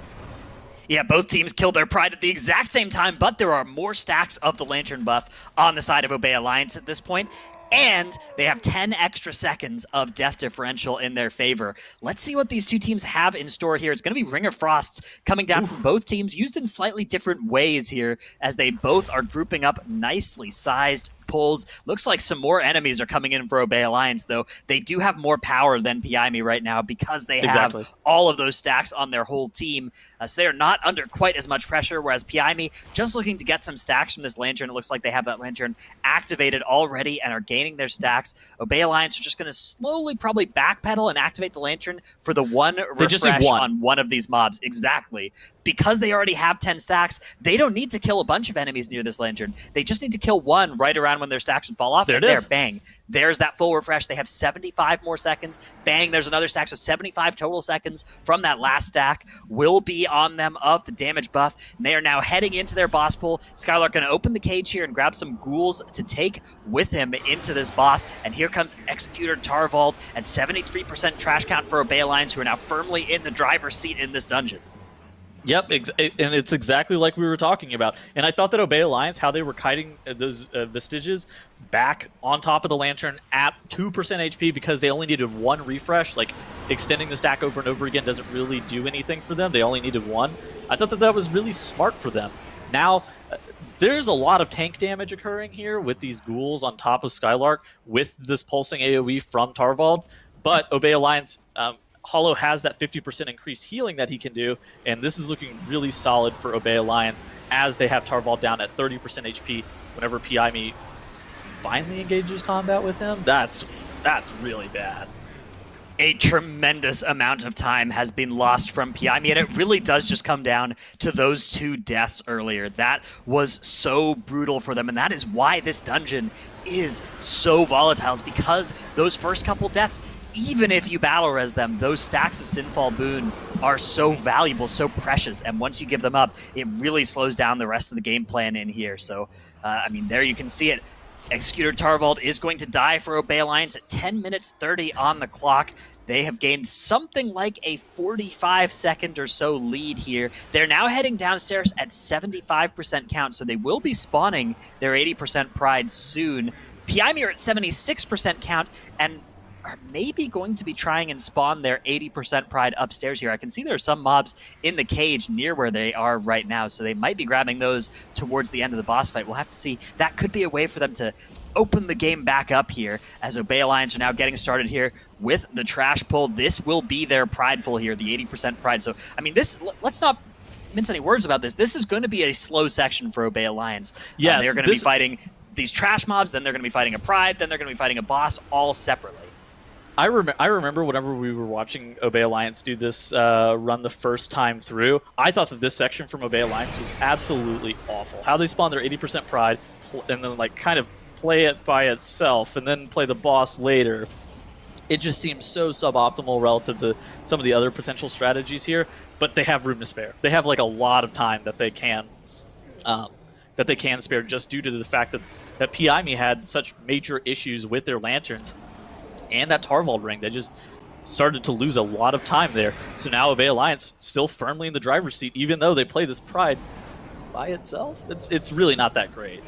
Yeah, both teams killed their Pride at the exact same time, but there are more stacks of the Lantern buff on the side of Obey Alliance at this point, and they have 10 extra seconds of death differential in their favor. Let's see what these two teams have in store here. It's going to be Ring of Frosts coming down from both teams, used in slightly different ways here, as they both are grouping up nicely sized pulls. Looks like some more enemies are coming in for Obey Alliance, though. They do have more power than PIME right now because they have all of those stacks on their whole team. So they are not under quite as much pressure, whereas PIME just looking to get some stacks from this Lantern. It looks like they have that Lantern activated already and are gaining their stacks. Obey Alliance are just going to slowly probably backpedal and activate the Lantern for the one refresh on one of these mobs. Exactly. Because they already have 10 stacks, they don't need to kill a bunch of enemies near this Lantern. They just need to kill one right around when their stacks would fall off. There it is. Bang. There's that full refresh. They have 75 more seconds. Bang, there's another stack. So 75 total seconds from that last stack will be on them of the damage buff. And they are now heading into their boss pool. Skylark going to open the cage here and grab some ghouls to take with him into this boss. And here comes Executor Tarvald at 73% trash count for Obey Alliance, who are now firmly in the driver's seat in this dungeon. Yep, and it's exactly like we were talking about. And I thought that Obey Alliance, how they were kiting those Vestiges back on top of the Lantern at 2% HP because they only needed one refresh, like extending the stack over and over again doesn't really do anything for them. They only needed one. I thought that that was really smart for them. Now, there's a lot of tank damage occurring here with these ghouls on top of Skylark with this pulsing AoE from Tarvald, but Obey Alliance... Hollow has that 50% increased healing that he can do, and this is looking really solid for Obey Alliance as they have Tarvald down at 30% HP whenever PIME finally engages combat with him. That's really bad. A tremendous amount of time has been lost from PIME, and it really does just come down to those 2 deaths earlier. That was so brutal for them, and that is why this dungeon is so volatile. It's because those first couple deaths, even if you battle res them, those stacks of Sinfall Boon are so valuable, so precious, and once you give them up, it really slows down the rest of the game plan in here. So, I mean, there you can see it. Executor Tarvald is going to die for Obey Alliance at 10 minutes 30 on the clock. They have gained something like a 45-second or so lead here. They're now heading downstairs at 75% count, so they will be spawning their 80% Pride soon. PIME are at 76% count, and are maybe going to be trying and spawn their 80% Pride upstairs here. I can see there are some mobs in the cage near where they are right now, so they might be grabbing those towards the end of the boss fight. We'll have to see. That could be a way for them to open the game back up here, as Obey Alliance are now getting started here with the trash pull. This will be their prideful here, the 80% Pride. So, I mean, this, let's not mince any words about this. This is going to be a slow section for Obey Alliance. Yes, they're going to be fighting these trash mobs, then they're going to be fighting a Pride, then they're going to be fighting a boss, all separately. I remember whenever we were watching Obey Alliance do this run the first time through, I thought that this section from Obey Alliance was absolutely awful. How they spawn their 80% Pride and then like kind of play it by itself and then play the boss later. It just seems so suboptimal relative to some of the other potential strategies here, but they have room to spare. They have like a lot of time that they can spare just due to the fact that PIME had such major issues with their lanterns and that Tarvald ring. They just started to lose a lot of time there. So now Obey Alliance still firmly in the driver's seat, even though they play this Pride by itself. It's really not that great.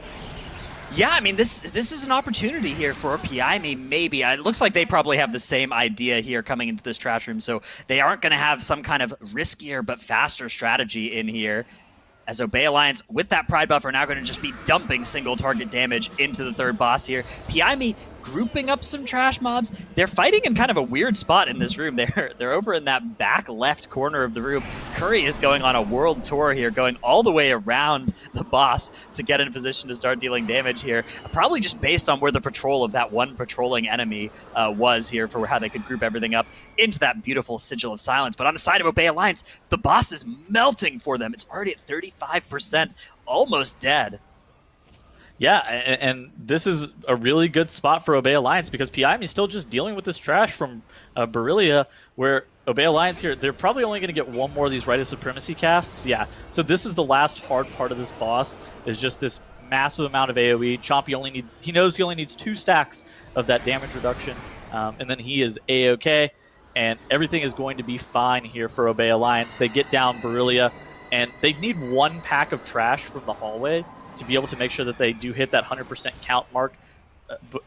Yeah, I mean, this is an opportunity here for PIME, maybe. It looks like they probably have the same idea here coming into this trash room, so they aren't going to have some kind of riskier but faster strategy in here, as Obey Alliance, with that Pride buff, are now going to just be dumping single target damage into the third boss here. PIME grouping up some trash mobs. They're fighting in kind of a weird spot in this room. They're over in that back left corner of the room. Curry is going on a world tour here, going all the way around the boss to get in a position to start dealing damage here. Probably just based on where the patrol of that one patrolling enemy was here for how they could group everything up into that beautiful Sigil of Silence. But on the side of Obey Alliance, the boss is melting for them. It's already at 35%, almost dead. Yeah, and this is a really good spot for Obey Alliance because PIME is still just dealing with this trash from Barilia, where Obey Alliance here, they're probably only going to get one more of these Rite of Supremacy casts. Yeah, so this is the last hard part of this boss, is just this massive amount of AoE. Chompy he knows he only needs 2 stacks of that damage reduction, and then he is A-OK, and everything is going to be fine here for Obey Alliance. They get down Barilia, and they need 1 pack of trash from the hallway to be able to make sure that they do hit that 100% count mark,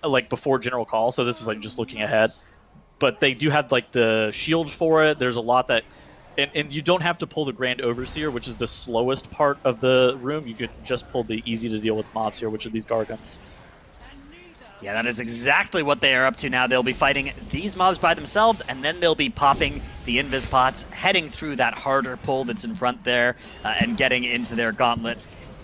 like before General Call. So this is like just looking ahead, but they do have like the shield for it. There's a lot that, and you don't have to pull the Grand Overseer, which is the slowest part of the room. You could just pull the easy to deal with mobs here, which are these Gargants. Yeah, that is exactly what they are up to now. They'll be fighting these mobs by themselves, and then they'll be popping the Invis Pots, heading through that harder pull that's in front there, and getting into their gauntlet.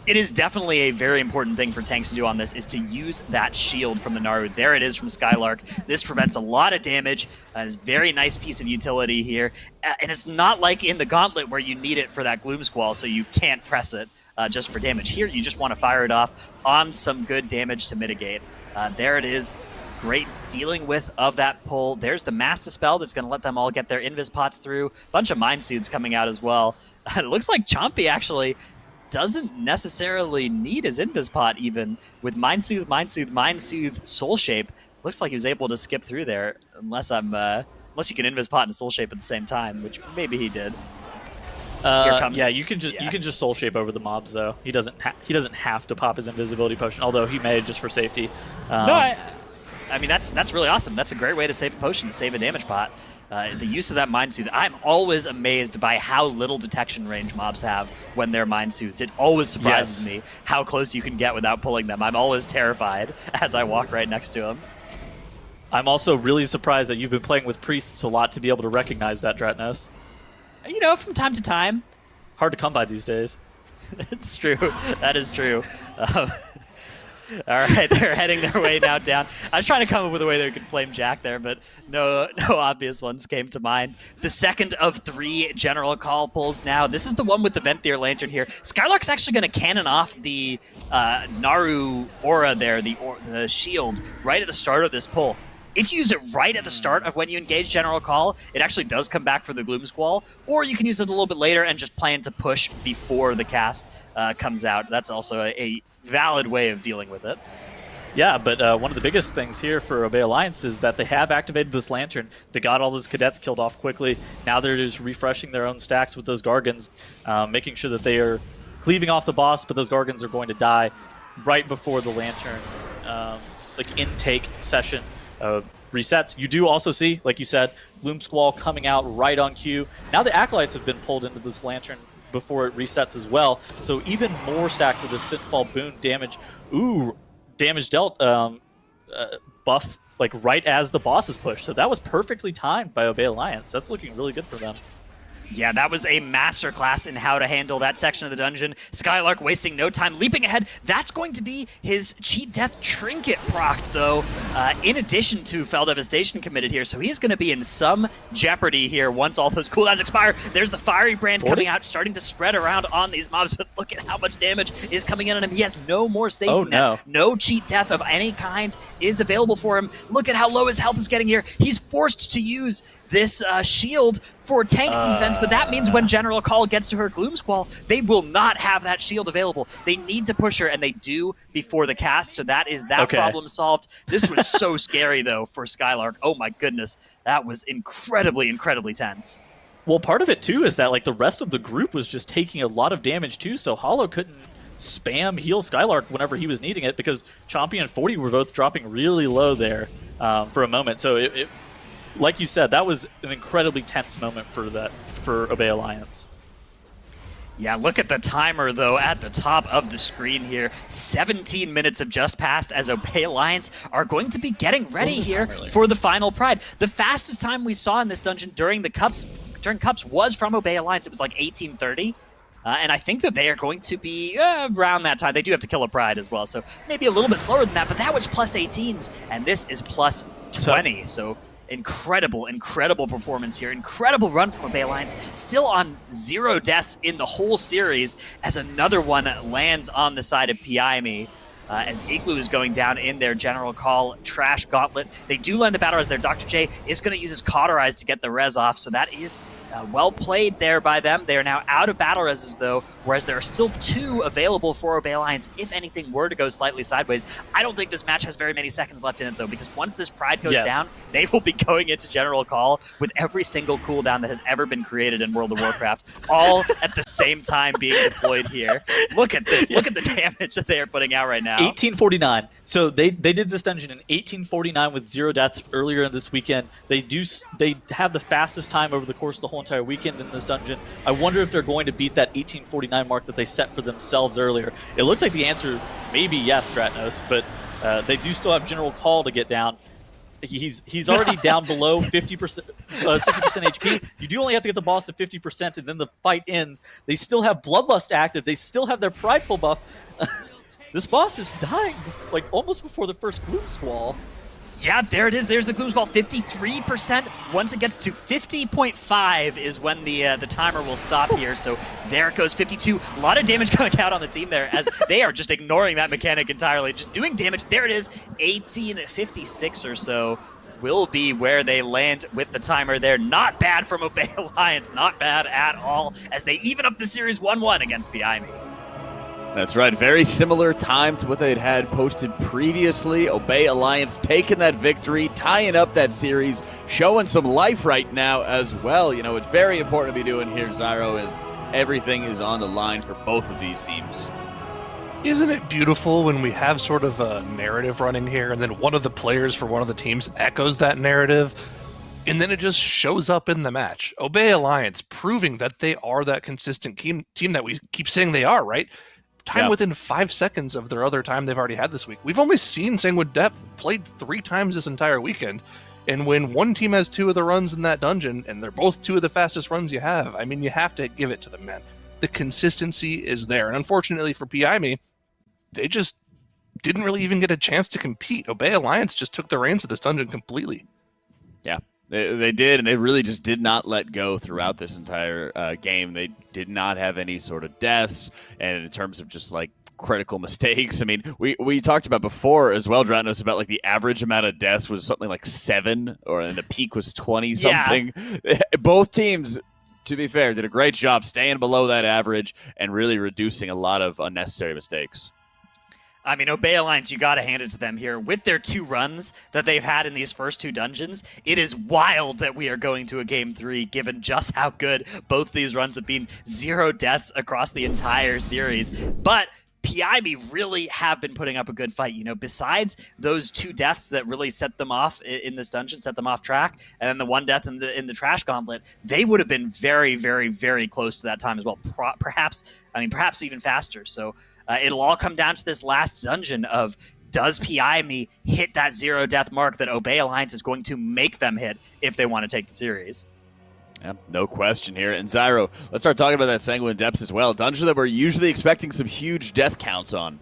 It is definitely a very important thing for tanks to do on this, is to use that shield from the Naru. There it is from Skylark. This prevents a lot of damage. It's a very nice piece of utility here. And it's not like in the Gauntlet where you need it for that Gloom Squall, so you can't press it just for damage. Here, you just want to fire it off on some good damage to mitigate. There it is. Great dealing with of that pull. There's the Mass Dispel that's going to let them all get their Invis Pots through. Bunch of Mind Soothes coming out as well. It looks like Chompy actually doesn't necessarily need his Invis Pot even. With Mind Soothe, Mind Soothe, Mind Soothe, Soul Shape, looks like he was able to skip through there, unless you can Invis Pot and Soul Shape at the same time, which maybe he did. Here comes, yeah, you can just Soul Shape over the mobs though. He doesn't have to pop his Invisibility Potion, although he may just for safety. No, I mean that's really awesome. That's a great way to save a potion, to save a damage pot. The use of that Mind Soothe, I'm always amazed by how little detection range mobs have when they're Mind Soothed. It always surprises me how close you can get without pulling them. I'm always terrified as I walk right next to them. I'm also really surprised that you've been playing with priests a lot to be able to recognize that, Dratnos. You know, from time to time. Hard to come by these days. It's true. That is true. All right, they're heading their way now down. I was trying to come up with a way they could flame Jack there, but no obvious ones came to mind. The second of 3 General Call pulls now. This is the one with the Venthyr Lantern here. Skylark's actually going to cannon off the Naru aura there, the shield, right at the start of this pull. If you use it right at the start of when you engage General Call, it actually does come back for the Gloom Squall, or you can use it a little bit later and just plan to push before the cast comes out. That's also a valid way of dealing with it. Yeah, but one of the biggest things here for Obey Alliance is that they have activated this Lantern. They got all those cadets killed off quickly. Now they're just refreshing their own stacks with those Gargans, making sure that they are cleaving off the boss, but those Gargans are going to die right before the Lantern intake session resets. You do also see, like you said, Gloom Squall coming out right on cue. Now the Acolytes have been pulled into this Lantern before it resets as well, so even more stacks of this Sitfall Boon damage. Ooh, damage dealt buff like right as the boss is pushed. So that was perfectly timed by Obey Alliance. That's looking really good for them. Yeah, that was a masterclass in how to handle that section of the dungeon. Skylark wasting no time, leaping ahead. That's going to be his Cheat Death Trinket procced, though, in addition to Fell Devastation committed here. So he's going to be in some jeopardy here once all those cooldowns expire. There's the Fiery Brand 40? coming out, starting to spread around on these mobs. But look at how much damage is coming in on him. He has no more safety net. No Cheat Death of any kind is available for him. Look at how low his health is getting here. He's forced to use this shield for tank defense, but that means when General Call gets to her Gloom Squall, they will not have that shield available. They need to push her, and they do before the cast, so that is that problem solved. This was so scary, though, for Skylark. Oh my goodness, that was incredibly, incredibly tense. Well, part of it, too, is that like the rest of the group was just taking a lot of damage, too, so Hollow couldn't spam heal Skylark whenever he was needing it, because Chompy and 40 were both dropping really low there for a moment, so it like you said, that was an incredibly tense moment for Obey Alliance. Yeah, look at the timer, though, at the top of the screen here. 17 minutes have just passed as Obey Alliance are going to be getting ready here for the final Pride. The fastest time we saw in this dungeon during Cups was from Obey Alliance. It was like 18:30. And I think that they are going to be around that time. They do have to kill a Pride as well, so maybe a little bit slower than that, but that was plus 18s, and this is plus 20, so incredible, incredible performance here. Incredible run from Obey Alliance. Still on 0 deaths in the whole series as another one lands on the side of PIME. As Igloo is going down in their General Call Trash Gauntlet. They do land the battle res there. Dr. J is going to use his Cauterize to get the res off, so that is well played there by them. They are now out of battle reses, though, whereas there are still 2 available for Obey Alliance if anything were to go slightly sideways. I don't think this match has very many seconds left in it, though, because once this Pride goes down, they will be going into General Call with every single cooldown that has ever been created in World of Warcraft, all at the same time being deployed here. Look at this. Look at the damage that they are putting out right now. 1849. So they did this dungeon in 1849 with 0 deaths earlier in this weekend. They have the fastest time over the course of the whole entire weekend in this dungeon. I wonder if they're going to beat that 1849 mark that they set for themselves earlier. It looks like the answer may be yes, Stratnos, but they do still have General Call to get down. He's already down below 50%, 60% HP. You do only have to get the boss to 50%, and then the fight ends. They still have Bloodlust active. They still have their Prideful buff. This boss is dying like almost before the first Gloom Squall. Yeah, there it is. There's the Gloom Squall, 53%. Once it gets to 50.5 is when the timer will stop here. So there it goes, 52. A lot of damage coming out on the team there as they are just ignoring that mechanic entirely. Just doing damage. There it is, 1856 or so will be where they land with the timer there. Not bad from Obey Alliance. Not bad at all as they even up the series 1-1 against PIME. That's right. Very similar time to what they'd had posted previously. Obey Alliance taking that victory, tying up that series, showing some life right now as well. You know, it's very important to be doing here, Zyro, as everything is on the line for both of these teams. Isn't it beautiful when we have sort of a narrative running here, and then one of the players for one of the teams echoes that narrative, and then it just shows up in the match? Obey Alliance proving that they are that consistent team that we keep saying they are, right? Time within 5 seconds of their other time they've already had this week. We've only seen Sanguine Depth played 3 times this entire weekend. And when one team has 2 of the runs in that dungeon, and they're both 2 of the fastest runs you have, I mean, you have to give it to them, man. The consistency is there. And unfortunately for PIME, they just didn't really even get a chance to compete. Obey Alliance just took the reins of this dungeon completely. Yeah. They did, and they really just did not let go throughout this entire game. They did not have any sort of deaths, and in terms of just like critical mistakes, I mean, we talked about before as well, Dratnos, about like the average amount of deaths was something like 7, and the peak was 20 something. Yeah. Both teams, to be fair, did a great job staying below that average and really reducing a lot of unnecessary mistakes. I mean, Obey Alliance, you got to hand it to them here. With their 2 runs that they've had in these first 2 dungeons, it is wild that we are going to a Game 3, given just how good both these runs have been. 0 deaths across the entire series. But PIME really have been putting up a good fight. You know, besides those 2 deaths that really set them off in this dungeon, set them off track, and then the 1 death in the Trash Gauntlet, they would have been very, very, very close to that time as well. Perhaps even faster. So it'll all come down to this last dungeon of, does PIME hit that 0 death mark that Obey Alliance is going to make them hit if they want to take the series? Yeah, no question here. And Zyro, let's start talking about that Sanguine Depths as well. Dungeon that we're usually expecting some huge death counts on.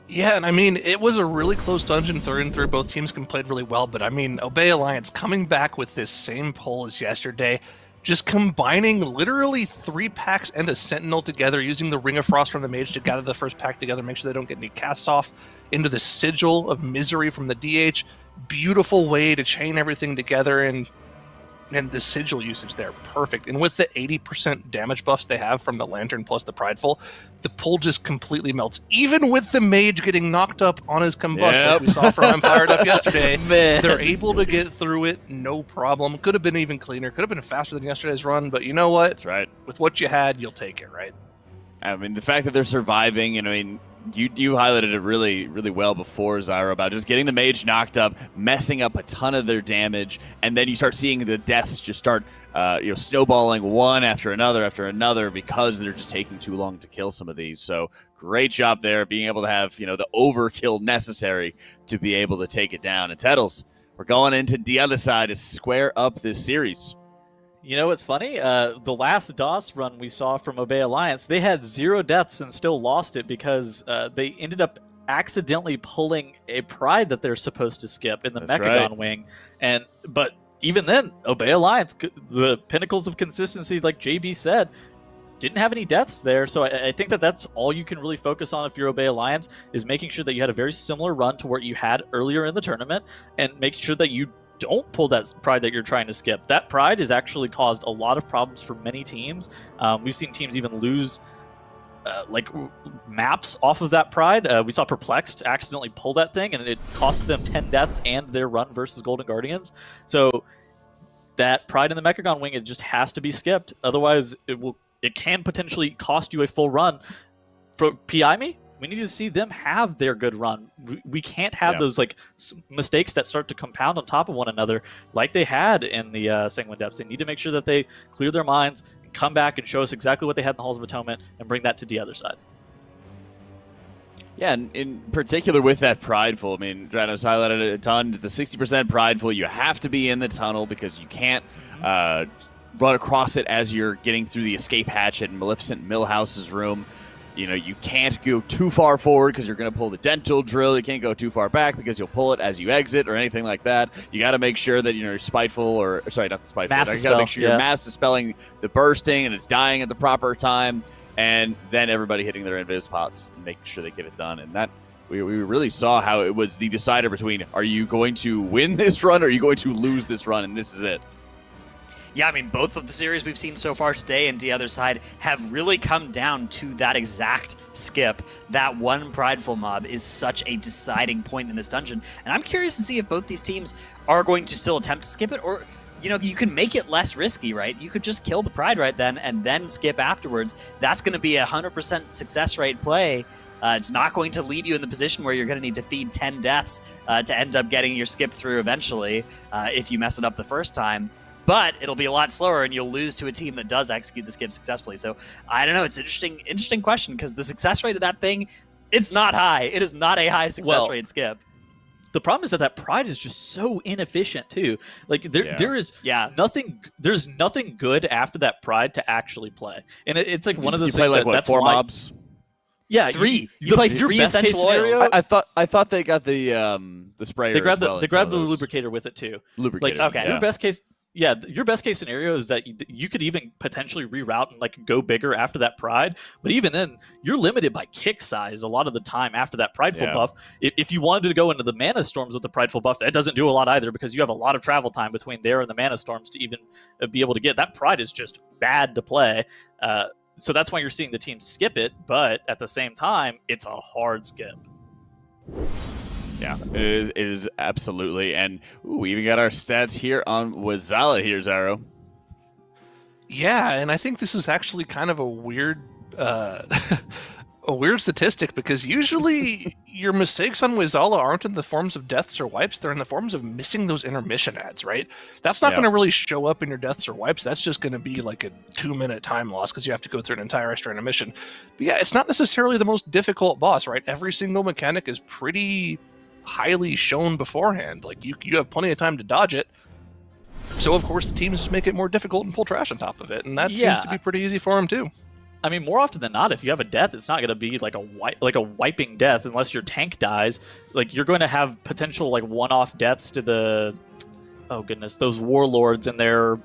Yeah, and I mean, it was a really close dungeon through and through. Both teams played really well, but I mean, Obey Alliance coming back with this same pull as yesterday, just combining literally 3 packs and a Sentinel together, using the Ring of Frost from the Mage to gather the first pack together, make sure they don't get any casts off, into the Sigil of Misery from the DH. Beautiful way to chain everything together, and the Sigil usage there, perfect. And with the 80% damage buffs they have from the Lantern plus the Prideful, the pull just completely melts. Even with the Mage getting knocked up on his combust, like we saw from I'm Fired Up yesterday, they're able to get through it, no problem. Could have been even cleaner, could have been faster than yesterday's run, but you know what? That's right. With what you had, you'll take it, right? I mean, the fact that they're surviving, and I mean, You highlighted it really, really well before, Zyro, about just getting the mage knocked up, messing up a ton of their damage, and then you start seeing the deaths just start snowballing one after another because they're just taking too long to kill some of these. So great job there, being able to have the overkill necessary to be able to take it down. And Tettles, we're going into the other side to square up this series. You know what's funny? The last DOS run we saw from Obey Alliance, they had 0 deaths and still lost it because they ended up accidentally pulling a pride that they're supposed to skip in the Mechagon wing. But even then, Obey Alliance, the pinnacles of consistency, like JB said, didn't have any deaths there. So I think that's all you can really focus on if you're Obey Alliance, is making sure that you had a very similar run to what you had earlier in the tournament, and making sure that you don't pull that pride that you're trying to skip. That pride has actually caused a lot of problems for many teams. We've seen teams even lose maps off of that pride. We saw Perplexed accidentally pull that thing, and it cost them 10 deaths and their run versus Golden Guardians. So that pride in the Mechagon wing, it just has to be skipped. Otherwise, it can potentially cost you a full run. For PIME, we need to see them have their good run. We can't have those mistakes that start to compound on top of one another like they had in the Sanguine Depths. They need to make sure that they clear their minds, and come back and show us exactly what they had in the Halls of Atonement, and bring that to the other side. Yeah, and in particular with that prideful, I mean, Dranos highlighted it a ton. The 60% prideful, you have to be in the tunnel because you can't run across it as you're getting through the escape hatch at Maleficent Millhouse's room. You can't go too far forward because you're going to pull the dental drill. You can't go too far back because you'll pull it as you exit or anything like that. You got to make sure that you're spiteful, or sorry, not the spiteful. You got to make sure your mass dispelling the bursting and it's dying at the proper time, and then everybody hitting their invis pots and making sure they get it done. And that we really saw how it was the decider between, are you going to win this run or are you going to lose this run? And this is it. Yeah, I mean, both of the series we've seen so far today and the other side have really come down to that exact skip. That one prideful mob is such a deciding point in this dungeon. And I'm curious to see if both these teams are going to still attempt to skip it, or, you can make it less risky, right? You could just kill the pride right then and then skip afterwards. That's going to be a 100% success rate play. It's not going to leave you in the position where you're going to need to feed 10 deaths to end up getting your skip through eventually if you mess it up the first time. But it'll be a lot slower, and you'll lose to a team that does execute the skip successfully. So I don't know. It's an interesting question, because the success rate of that thing, it's not high. It is not a high success rate skip. The problem is that pride is just so inefficient too. There's nothing good after that pride to actually play, and it's like one of those things. Play that's 4 mobs. Yeah, 3. You play 3 essential oils. I thought they got the sprayer. They grabbed the lubricator with it too. Lubricator. Okay. Your best case. Yeah, your best case scenario is that you could even potentially reroute and go bigger after that pride. But even then, you're limited by kick size a lot of the time after that prideful buff. If you wanted to go into the mana storms with the prideful buff, that doesn't do a lot either, because you have a lot of travel time between there and the mana storms to even be able to get that pride. Is just bad to play. So that's why you're seeing the team skip it. But at the same time, it's a hard skip. Yeah, it is absolutely. And we even got our stats here on Wazala here, Zyro. Yeah, and I think this is actually kind of a weird statistic, because usually your mistakes on Wazala aren't in the forms of deaths or wipes, they're in the forms of missing those intermission ads, right? That's not going to really show up in your deaths or wipes. That's just going to be like a 2-minute time loss because you have to go through an entire extra intermission. But yeah, it's not necessarily the most difficult boss, right? Every single mechanic is pretty highly shown beforehand. Like you have plenty of time to dodge it. So of course the teams just make it more difficult and pull trash on top of it, and that seems to be pretty easy for them too. I mean, more often than not, if you have a death, it's not going to be like a wiping death unless your tank dies. Like, you're going to have potential one-off deaths to those warlords and their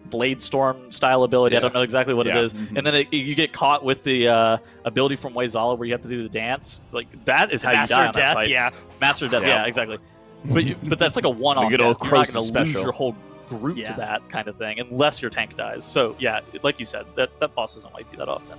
Blade Storm style ability. I don't know exactly what it is. And then you get caught with the ability from Wazala where you have to do the dance. Like, that is how you die on that fight. Master of Death, yeah, exactly. But that's like a one-off death. You're not going to lose your whole group to that kind of thing unless your tank dies. So, yeah, like you said, that boss doesn't wipe you that often.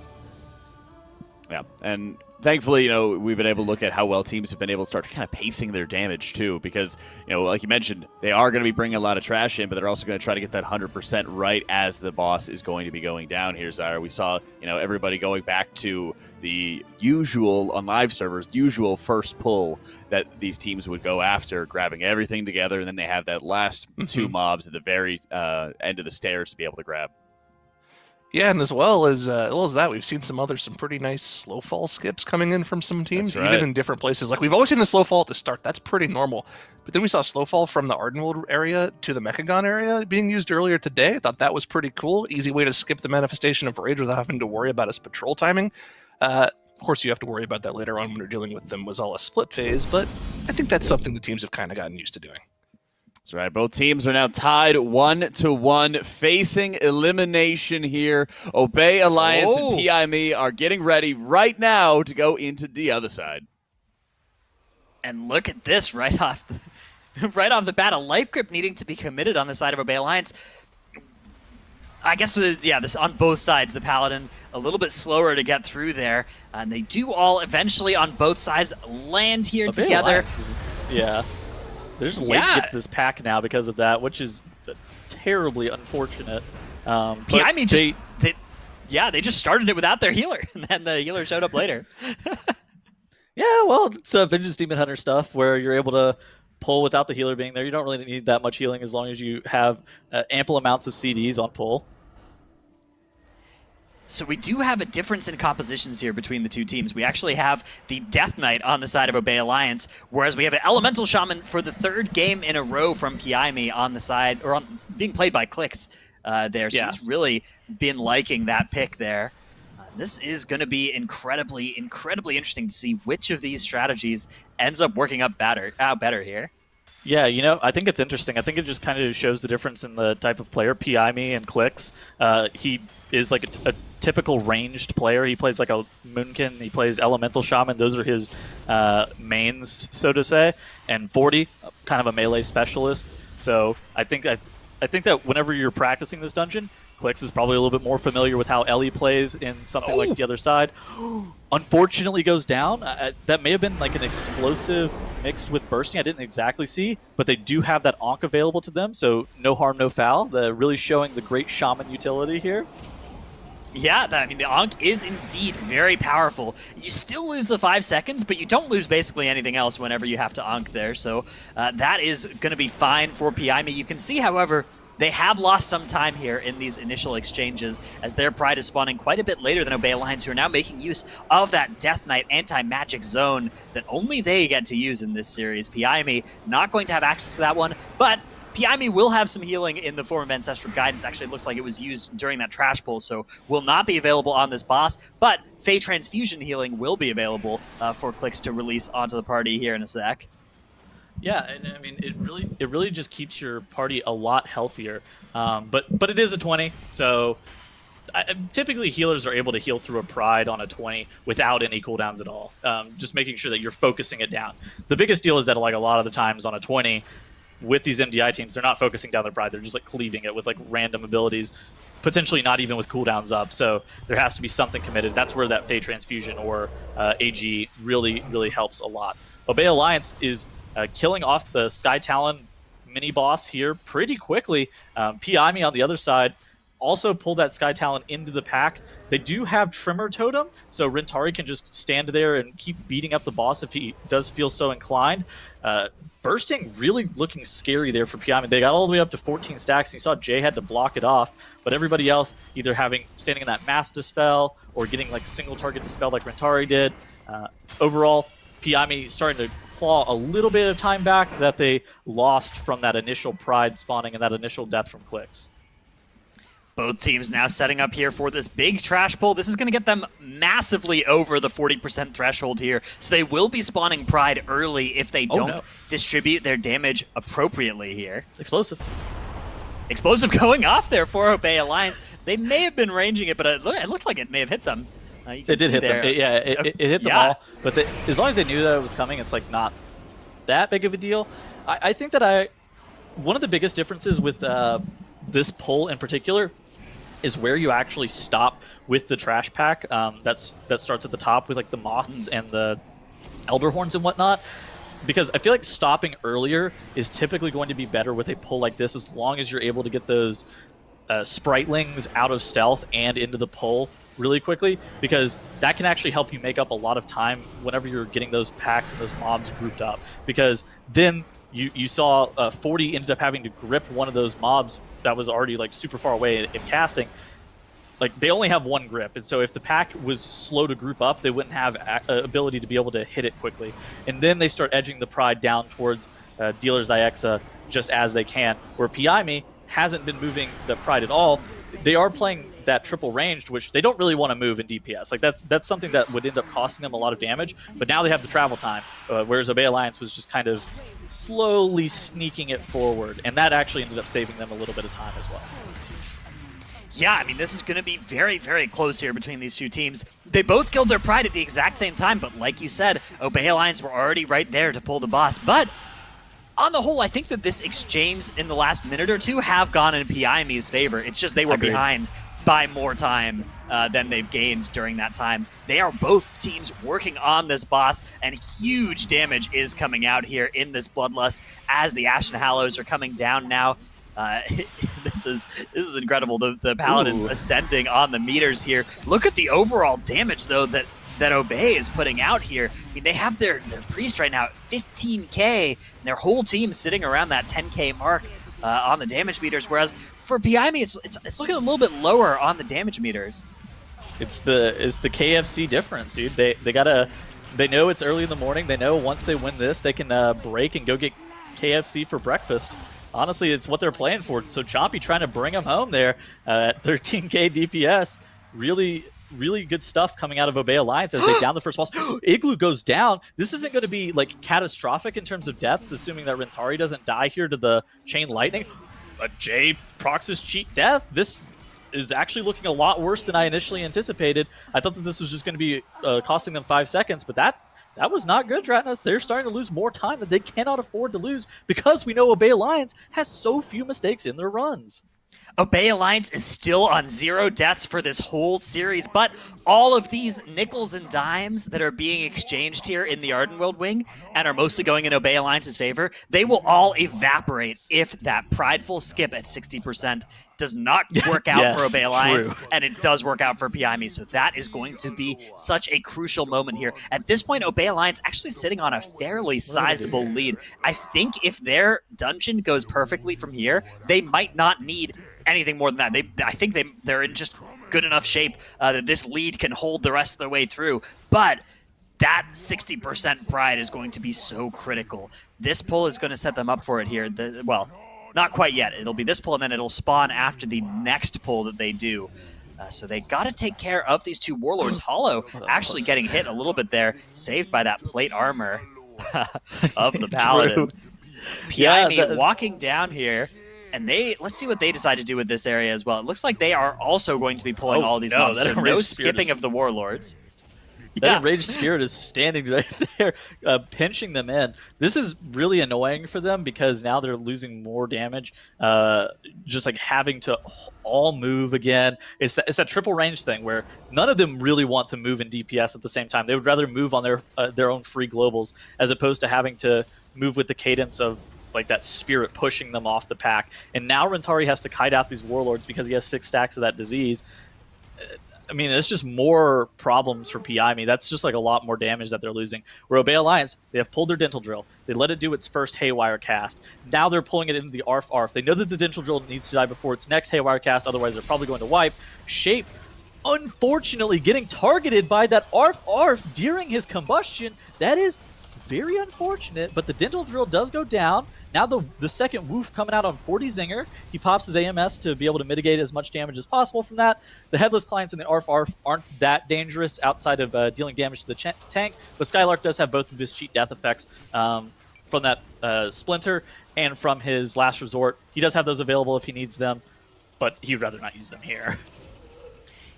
Yeah, and thankfully, we've been able to look at how well teams have been able to start kind of pacing their damage too, because, like you mentioned, they are going to be bringing a lot of trash in, but they're also going to try to get that 100% right as the boss is going to be going down here, Zyre. We saw, everybody going back to the usual, on live servers, usual first pull that these teams would go after, grabbing everything together, and then they have that last two mobs at the very end of the stairs to be able to grab. Yeah, and as well as that, we've seen some pretty nice slow fall skips coming in from some teams, That's right. even in different places. Like, we've always seen the slow fall at the start. That's pretty normal. But then we saw slow fall from the Ardenwold area to the Mechagon area being used earlier today. I thought that was pretty cool. Easy way to skip the manifestation of Rage without having to worry about its patrol timing. Of course, you have to worry about that later on when you're dealing with them was all a split phase, but I think that's something the teams have kind of gotten used to doing. That's right. Both teams are now tied 1-1, facing elimination here. Obey Alliance and PIME are getting ready right now to go into the other side. And look at this right off the bat, a life grip needing to be committed on the side of Obey Alliance. I guess, this on both sides. The Paladin a little bit slower to get through there. And they do all eventually on both sides land here Obey together. They're just late to get this pack now because of that, which is terribly unfortunate. PIME they just started it without their healer, and then the healer showed up later. Yeah, well, it's Vengeance Demon Hunter stuff where you're able to pull without the healer being there. You don't really need that much healing as long as you have ample amounts of CDs on pull. So we do have a difference in compositions here between the two teams. We actually have the Death Knight on the side of Obey Alliance, whereas we have an Elemental Shaman for the third game in a row from PIME on the side, or being played by Clicks there. So he's really been liking that pick there. This is going to be incredibly, incredibly interesting to see which of these strategies ends up working out better here. Yeah, I think it's interesting. I think it just kind of shows the difference in the type of player, PIME and Clicks. He is like a typical ranged player. He plays like a Moonkin. He plays Elemental Shaman. Those are his mains, so to say. And 40, kind of a melee specialist. So I think that whenever you're practicing this dungeon, Clicks is probably a little bit more familiar with how Ellie plays in something like the other side. Unfortunately goes down. That may have been like an explosive mixed with bursting. I didn't exactly see, but they do have that Ankh available to them, so no harm, no foul. Really showing the great Shaman utility here. Yeah, the Ankh is indeed very powerful. You still lose the 5 seconds, but you don't lose basically anything else whenever you have to Ankh there, so that is going to be fine for PIME. You can see, however, they have lost some time here in these initial exchanges as their Pride is spawning quite a bit later than Obey Alliance, who are now making use of that Death Knight anti-magic zone that only they get to use in this series. PIME not going to have access to that one, but PIME will have some healing in the form of Ancestral Guidance. Actually, it looks like it was used during that trash pull, so will not be available on this boss, but Fey Transfusion healing will be available for Clicks to release onto the party here in a sec. Yeah, and I mean, it really just keeps your party a lot healthier. But it is a 20, so typically healers are able to heal through a Pride on a 20 without any cooldowns at all. Just making sure that you're focusing it down. The biggest deal is that like a lot of the times on a 20, with these MDI teams, they're not focusing down their Pride. They're just like cleaving it with like random abilities, potentially not even with cooldowns up. So there has to be something committed. That's where that Fey Transfusion or AG really, really helps a lot. Obey Alliance is killing off the Sky Talon mini boss here pretty quickly. PIME on the other side also pulled that Sky Talon into the pack. They do have Tremor Totem, so Rentari can just stand there and keep beating up the boss if he does feel so inclined. Bursting really looking scary there for PIME. They got all the way up to 14 stacks, and you saw Jay had to block it off, but everybody else either standing in that mass dispel or getting like single target dispel like Rentari did. Overall, PIME starting to claw a little bit of time back that they lost from that initial Pride spawning and that initial death from Clicks. Both teams now setting up here for this big trash pull. This is going to get them massively over the 40% threshold here. So they will be spawning Pride early if they don't distribute their damage appropriately here. Explosive going off there for Obey Alliance. They may have been ranging it, but it looked like it may have hit them. It did hit them. It hit them all. But as long as they knew that it was coming, it's like not that big of a deal. I think that one of the biggest differences with this pull in particular is where you actually stop with the trash pack. That starts at the top with like the moths and the elder horns and whatnot. Because I feel like stopping earlier is typically going to be better with a pull like this, as long as you're able to get those Spritelings out of stealth and into the pull really quickly, because that can actually help you make up a lot of time whenever you're getting those packs and those mobs grouped up. Because then you saw 40 ended up having to grip one of those mobs that was already like super far away in casting. Like, they only have one grip, and so if the pack was slow to group up, they wouldn't have ability to be able to hit it quickly. And then they start edging the Pride down towards Dealer's Iexa just as they can, where PIME hasn't been moving the Pride at all. They are playing that triple ranged, which they don't really want to move in DPS. Like, that's something that would end up costing them a lot of damage, but now they have the travel time, whereas Obey Alliance was just kind of slowly sneaking it forward, and that actually ended up saving them a little bit of time as well. Yeah, I mean, this is going to be very, very close here between these two teams. They both killed their Pride at the exact same time, but like you said, Obey Alliance were already right there to pull the boss. But on the whole, I think that this exchange in the last minute or two have gone in PIME's favor. It's just they were behind by more time than they've gained during that time. They are both teams working on this boss, and huge damage is coming out here in this Bloodlust as the Ashen Hallows are coming down now. This is incredible. The Paladins ascending on the meters here. Look at the overall damage, though, that Obey is putting out here. I mean, they have their priest right now at 15k, and their whole team sitting around that 10k mark on the damage meters, whereas for PIME, it's looking a little bit lower on the damage meters. It's the KFC difference, dude. They know it's early in the morning. They know once they win this, they can break and go get KFC for breakfast. Honestly, it's what they're playing for. So Chompy trying to bring them home there at 13k DPS. Really, really good stuff coming out of Obey Alliance as they down the first boss. Igloo goes down. This isn't going to be like catastrophic in terms of deaths, assuming that Rentari doesn't die here to the Chain Lightning. Jay procs cheat death. This is actually looking a lot worse than I initially anticipated. I thought that this was just going to be costing them 5 seconds, but that was not good, Dratnos. They're starting to lose more time that they cannot afford to lose because we know Obey Alliance has so few mistakes in their runs. Obey Alliance is still on 0 deaths for this whole series, but all of these nickels and dimes that are being exchanged here in the Ardenworld wing and are mostly going in Obey Alliance's favor, they will all evaporate if that prideful skip at 60% does not work out for Obey Alliance, and it does work out for PIME, so that is going to be such a crucial moment here. At this point, Obey Alliance actually sitting on a fairly sizable lead. I think if their dungeon goes perfectly from here, they might not need anything more than that. I think they're in just good enough shape that this lead can hold the rest of the way through. But that 60% pride is going to be so critical. This pull is going to set them up for it here. Well, not quite yet. It'll be this pull, and then it'll spawn after the next pull that they do. So they got to take care of these two Warlords. Hollow actually getting hit a little bit there, saved by that plate armor of the Paladin. PIME walking down here. And let's see what they decide to do with this area as well. It looks like they are also going to be pulling all these mobs, so no skipping of the Warlords. That Enraged Spirit is standing right there, pinching them in. This is really annoying for them because now they're losing more damage, just like having to all move again. It's that triple range thing where none of them really want to move in DPS at the same time. They would rather move on their own free globals as opposed to having to move with the cadence of like that spirit pushing them off the pack. And now Rentari has to kite out these Warlords because he has 6 stacks of that disease. I mean, it's just more problems for PIME. That's just like a lot more damage that they're losing. Where Obey Alliance, they have pulled their Dental Drill. They let it do its first Haywire cast. Now they're pulling it into the ARF. They know that the Dental Drill needs to die before its next Haywire cast, otherwise they're probably going to wipe. Shape, unfortunately, getting targeted by that ARF during his combustion. That is very unfortunate, but the Dental Drill does go down. Now the second woof coming out on 40 Zinger. He pops his AMS to be able to mitigate as much damage as possible from that. The Headless Clients and the ARF aren't that dangerous outside of dealing damage to the tank, but Skylark does have both of his cheat death effects from that Splinter and from his Last Resort. He does have those available if he needs them, but he'd rather not use them here.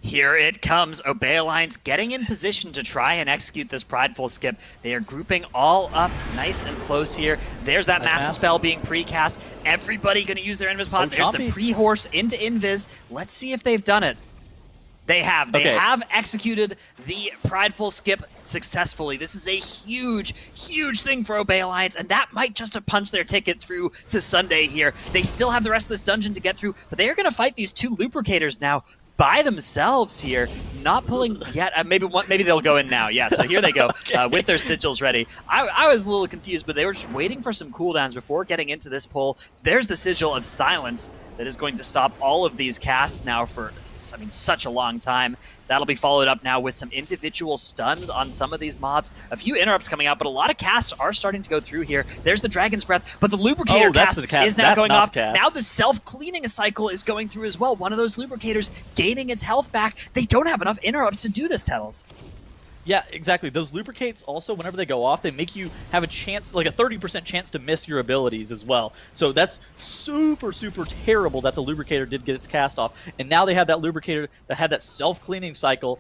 Here it comes. Obey Alliance getting in position to try and execute this prideful skip. They are grouping all up nice and close here. There's that Master Spell being precast. Everybody going to use their Invis Pod. There's the pre-horse into Invis. Let's see if they've done it. They have. They have executed the prideful skip successfully. This is a huge, huge thing for Obey Alliance, and that might just have punched their ticket through to Sunday here. They still have the rest of this dungeon to get through, but they are going to fight these 2 lubricators now by themselves here, not pulling yet. Maybe they'll go in now. Yeah, so here they go with their sigils ready. I was a little confused, but they were just waiting for some cooldowns before getting into this pull. There's the sigil of silence that is going to stop all of these casts now for, I mean, such a long time. That'll be followed up now with some individual stuns on some of these mobs. A few interrupts coming out, but a lot of casts are starting to go through here. There's the Dragon's Breath, but the Lubricator cast is now going off. Now the self-cleaning cycle is going through as well. One of those Lubricators gaining its health back. They don't have enough interrupts to do this, Tettles. Yeah, exactly. Those lubricates also, whenever they go off, they make you have a chance, like a 30% chance to miss your abilities as well. So that's super, super terrible that the lubricator did get its cast off. And now they have that lubricator that had that self-cleaning cycle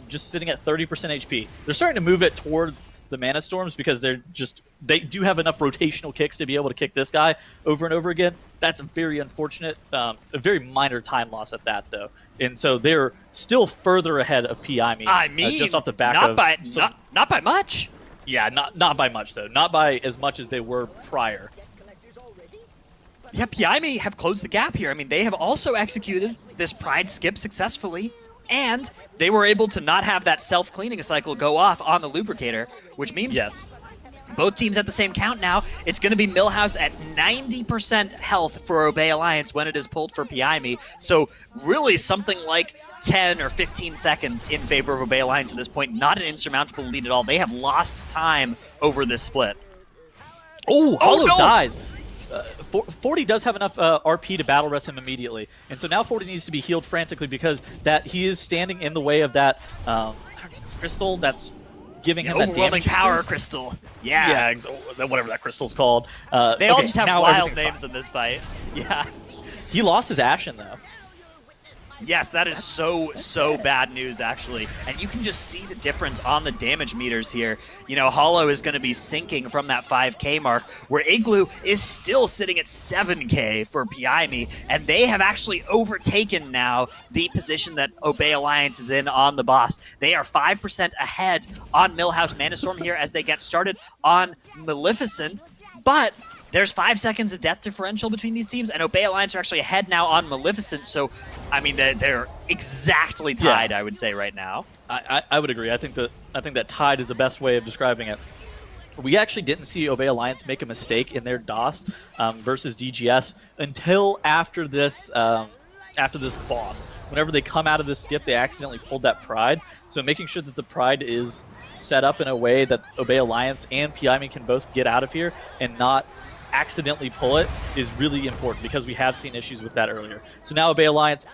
just sitting at 30% HP. They're starting to move it towards the Mana Storms because they do have enough rotational kicks to be able to kick this guy over and over again. That's very unfortunate. A very minor time loss at that, though. And so they're still further ahead of PIME. I mean, just off the back not of by not by much. Yeah, not by much though. Not by as much as they were prior. Yeah, PIME have closed the gap here. I mean, they have also executed this Pride skip successfully, and they were able to not have that self-cleaning cycle go off on the Lubricator, which means both teams at the same count now. It's going to be Millhouse at 90% health for Obey Alliance when it is pulled for PIME. So really something like 10 or 15 seconds in favor of Obey Alliance at this point. Not an insurmountable lead at all. They have lost time over this split. Oh, Hollow dies. 40 does have enough RP to battle rest him immediately. And so now 40 needs to be healed frantically because that he is standing in the way of that crystal that's giving him that overwhelming damage power increase. Crystal. Yeah, whatever that crystal's called. They all just have wild names fine. in this fight. Yeah. He lost his Ashen though. Yes, that is so bad news, actually. And you can just see the difference on the damage meters here. You know, Hollow is going to be sinking from that 5k mark, where Igloo is still sitting at 7k for PIME, and they have actually overtaken now the position that Obey Alliance is in on the boss. They are 5% ahead on Millhouse Manastorm here as they get started on Maleficent, but there's 5 seconds of death differential between these teams, and Obey Alliance are actually ahead now on Maleficent, so, I mean, they're exactly tied, I would say, right now. I would agree. I think that tied is the best way of describing it. We actually didn't see Obey Alliance make a mistake in their DOS versus DGS until after this boss. Whenever they come out of this skip, they accidentally pulled that Pride, so making sure that the Pride is set up in a way that Obey Alliance and PIME can both get out of here and not accidentally pull it is really important because we have seen issues with that earlier. So now Obey Alliance,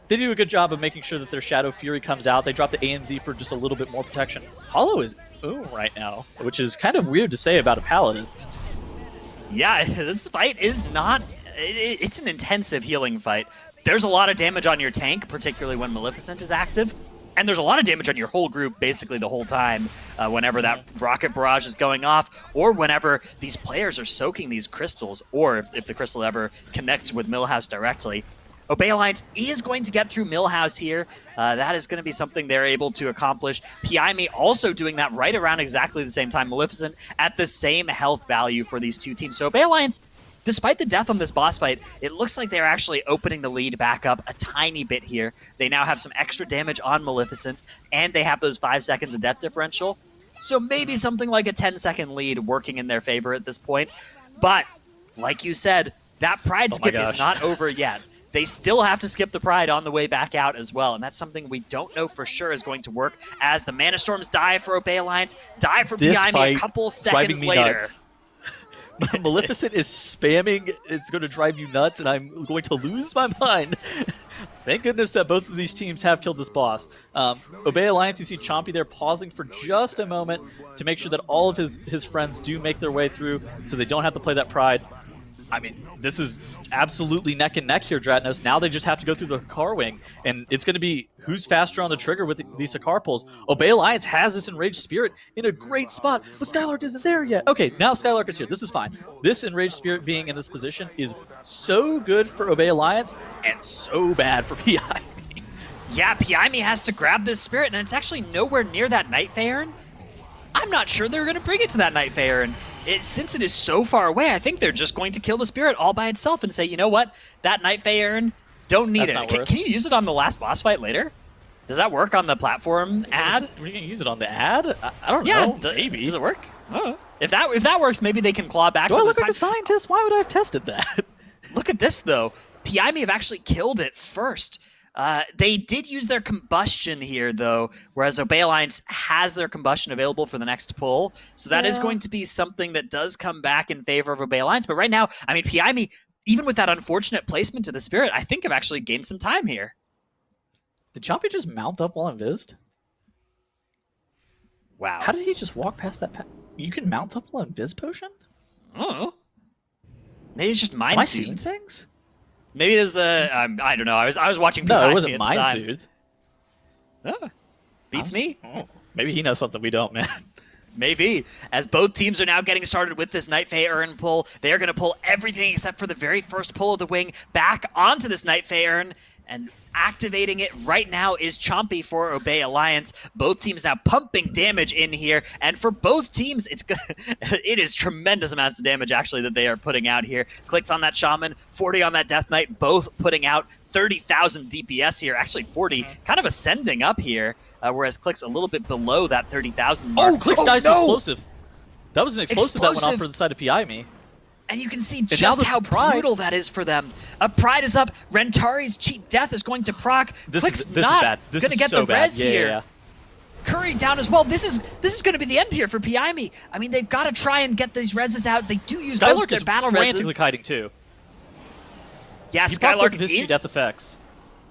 they do a good job of making sure that their Shadow Fury comes out. They drop the AMZ for just a little bit more protection. Hollow is right now, which is kind of weird to say about a Paladin. Yeah, this fight is not... It's an intensive healing fight. There's a lot of damage on your tank, particularly when Maleficent is active. And there's a lot of damage on your whole group basically the whole time whenever that rocket barrage is going off, or whenever these players are soaking these crystals, or if the crystal ever connects with Millhouse directly. Obey Alliance is going to get through Millhouse here. That is going to be something they're able to accomplish. PIME also doing that right around exactly the same time. Maleficent at the same health value for these two teams. So Obey Alliance, despite the death on this boss fight, it looks like they're actually opening the lead back up a tiny bit here. They now have some extra damage on Maleficent, and they have those 5 seconds of death differential. So maybe something like a 10-second lead working in their favor at this point. But, like you said, that Pride skip is not over yet. They still have to skip the Pride on the way back out as well, and that's something we don't know for sure is going to work as the Mana Storms die for Obey Alliance, die for PIME a couple seconds later. Nuts. Maleficent is spamming, it's going to drive you nuts, and I'm going to lose my mind. Thank goodness that both of these teams have killed this boss. Obey Alliance, you see Chompy there pausing for just a moment to make sure that all of his friends do make their way through so they don't have to play that Pride. I mean, this is absolutely neck and neck here, Dratnos. Now they just have to go through the Hakar wing, and it's going to be who's faster on the trigger with these Hakar pulls. Obey Alliance has this Enraged Spirit in a great spot, but Skylark isn't there yet. Okay, now Skylark is here. This is fine. This Enraged Spirit being in this position is so good for Obey Alliance and so bad for PI. Yeah, Piami has to grab this Spirit, and it's actually nowhere near that Night Faerun. I'm not sure they're going to bring it to that Night Faerun. Since it is so far away, I think they're just going to kill the Spirit all by itself and say, you know what, that Night Faerun, don't need That's it. Can you use it on the last boss fight later? Does that work on the platform ad? Are you going to use it on the ad? I don't Yeah, know. Maybe. Does it work? Oh. If that works, maybe they can claw back Do to I the look like a side. scientist? Why would I have tested that? Look at this, though. Piami have actually killed it first. They did use their combustion here, though, whereas Obey Alliance has their combustion available for the next pull. So that is going to be something that does come back in favor of Obey Alliance. But right now, I mean, Piami, even with that unfortunate placement to the Spirit, I think have actually gained some time here. Did Chompy just mount up while invised? Wow. How did he just walk past that? You can mount up while invis potion? Oh. Maybe it's just Am I mind seeing suit. things? Maybe there's a... I don't know. I was watching No, Piami it wasn't at the mind time. suit. Oh. Beats me. Oh, maybe he knows something we don't, man. Maybe. As both teams are now getting started with this Night Faerun pull, they are going to pull everything except for the very first pull of the wing back onto this Night Faerun, and activating it right now is Chompy for Obey Alliance. Both teams now pumping damage in here, and for both teams, it is tremendous amounts of damage actually that they are putting out here. Clicks on that Shaman, 40 on that Death Knight, both putting out 30,000 DPS here, actually 40, kind of ascending up here, whereas Click's a little bit below that 30,000 mark. Oh, Clicks dies to explosive. That was an explosive that went Explosive. off for the side of PI me. And you can see now just the how Pride- brutal that is for them. Pride is up. Rentari's Cheat Death is going to proc. Click's This not is bad. This going to is get so the bad. res Yeah, here. yeah. Curry down as well. This is going to be the end here for Piami. I mean, they've got to try and get these reses out. They do use both Skylark their is battle frantically reses. kiting too. Yeah, He propped up Skylark his Cheat is... Death effects.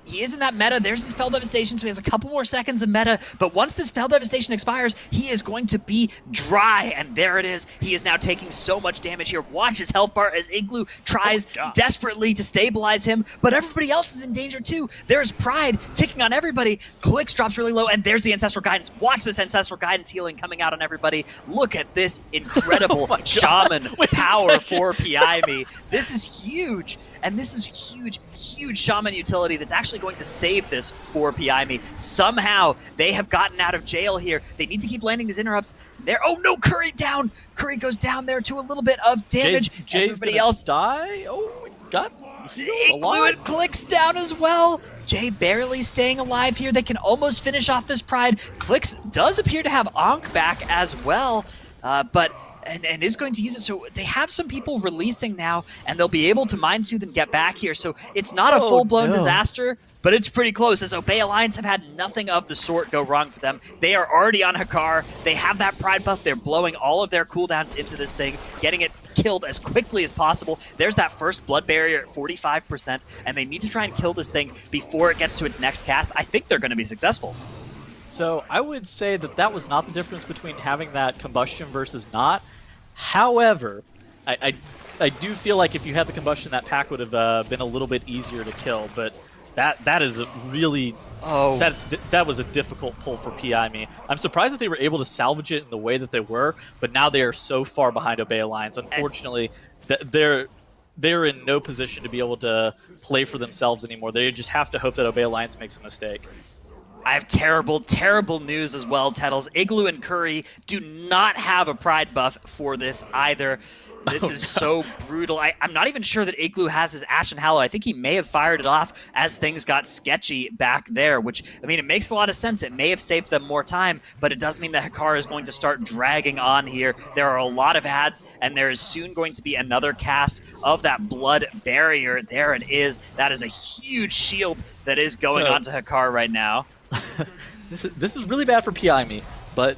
He is in that meta. There's his Fell Devastation, so he has a couple more seconds of meta. But once this Fell Devastation expires, he is going to be dry. And there it is. He is now taking so much damage here. Watch his health bar as Igloo tries desperately to stabilize him. But everybody else is in danger too. There's Pride ticking on everybody. Clicks drops really low, and there's the Ancestral Guidance. Watch this Ancestral Guidance healing coming out on everybody. Look at this incredible Shaman power for Piami. This is huge. And this is huge, huge Shaman utility that's actually going to save this for Piami. Somehow, they have gotten out of jail here. They need to keep landing these interrupts. There. Oh no, Curry down. Curry goes down there to a little bit of damage. Jay's Everybody else die. Oh, got Igloo and Clicks down as well. Jay barely staying alive here. They can almost finish off this Pride. Clicks does appear to have Ankh back as well, but is going to use it. So they have some people releasing now, and they'll be able to Mind Soothe and get back here. So it's not a full-blown disaster, but it's pretty close, as Obey Alliance have had nothing of the sort go wrong for them. They are already on Hakar. They have that Pride buff. They're blowing all of their cooldowns into this thing, getting it killed as quickly as possible. There's that first blood barrier at 45%, and they need to try and kill this thing before it gets to its next cast. I think they're going to be successful. So I would say that was not the difference between having that combustion versus not. However, I do feel like if you had the combustion, that pack would have been a little bit easier to kill. But that is a really that was a difficult pull for PI me. I'm surprised that they were able to salvage it in the way that they were, but now they are so far behind Obey Alliance. Unfortunately, they're in no position to be able to play for themselves anymore. They just have to hope that Obey Alliance makes a mistake. I have terrible, terrible news as well, Tettles. Igloo and Curry do not have a Pride buff for this either. This is so brutal. I'm not even sure that Igloo has his Ashen Hallow. I think he may have fired it off as things got sketchy back there, which, I mean, it makes a lot of sense. It may have saved them more time, but it does mean that Hakar is going to start dragging on here. There are a lot of ads, and there is soon going to be another cast of that blood barrier. There it is. That is a huge shield that is going onto Hakar right now. This is really bad for PI me, but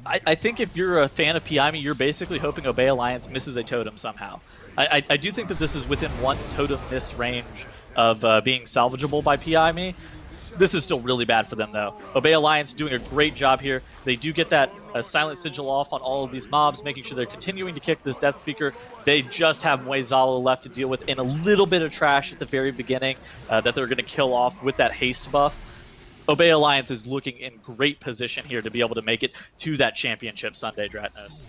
I think if you're a fan of PI me, you're basically hoping Obey Alliance misses a totem somehow. I do think that this is within one totem miss range of being salvageable by PI me, This is still really bad for them, though. Obey Alliance doing a great job here. They do get that silent sigil off on all of these mobs, making sure they're continuing to kick this Death Speaker. They just have Moizalo left to deal with in a little bit of trash at the very beginning that they're going to kill off with that haste buff. Obey Alliance is looking in great position here to be able to make it to that championship Sunday, Dratnos.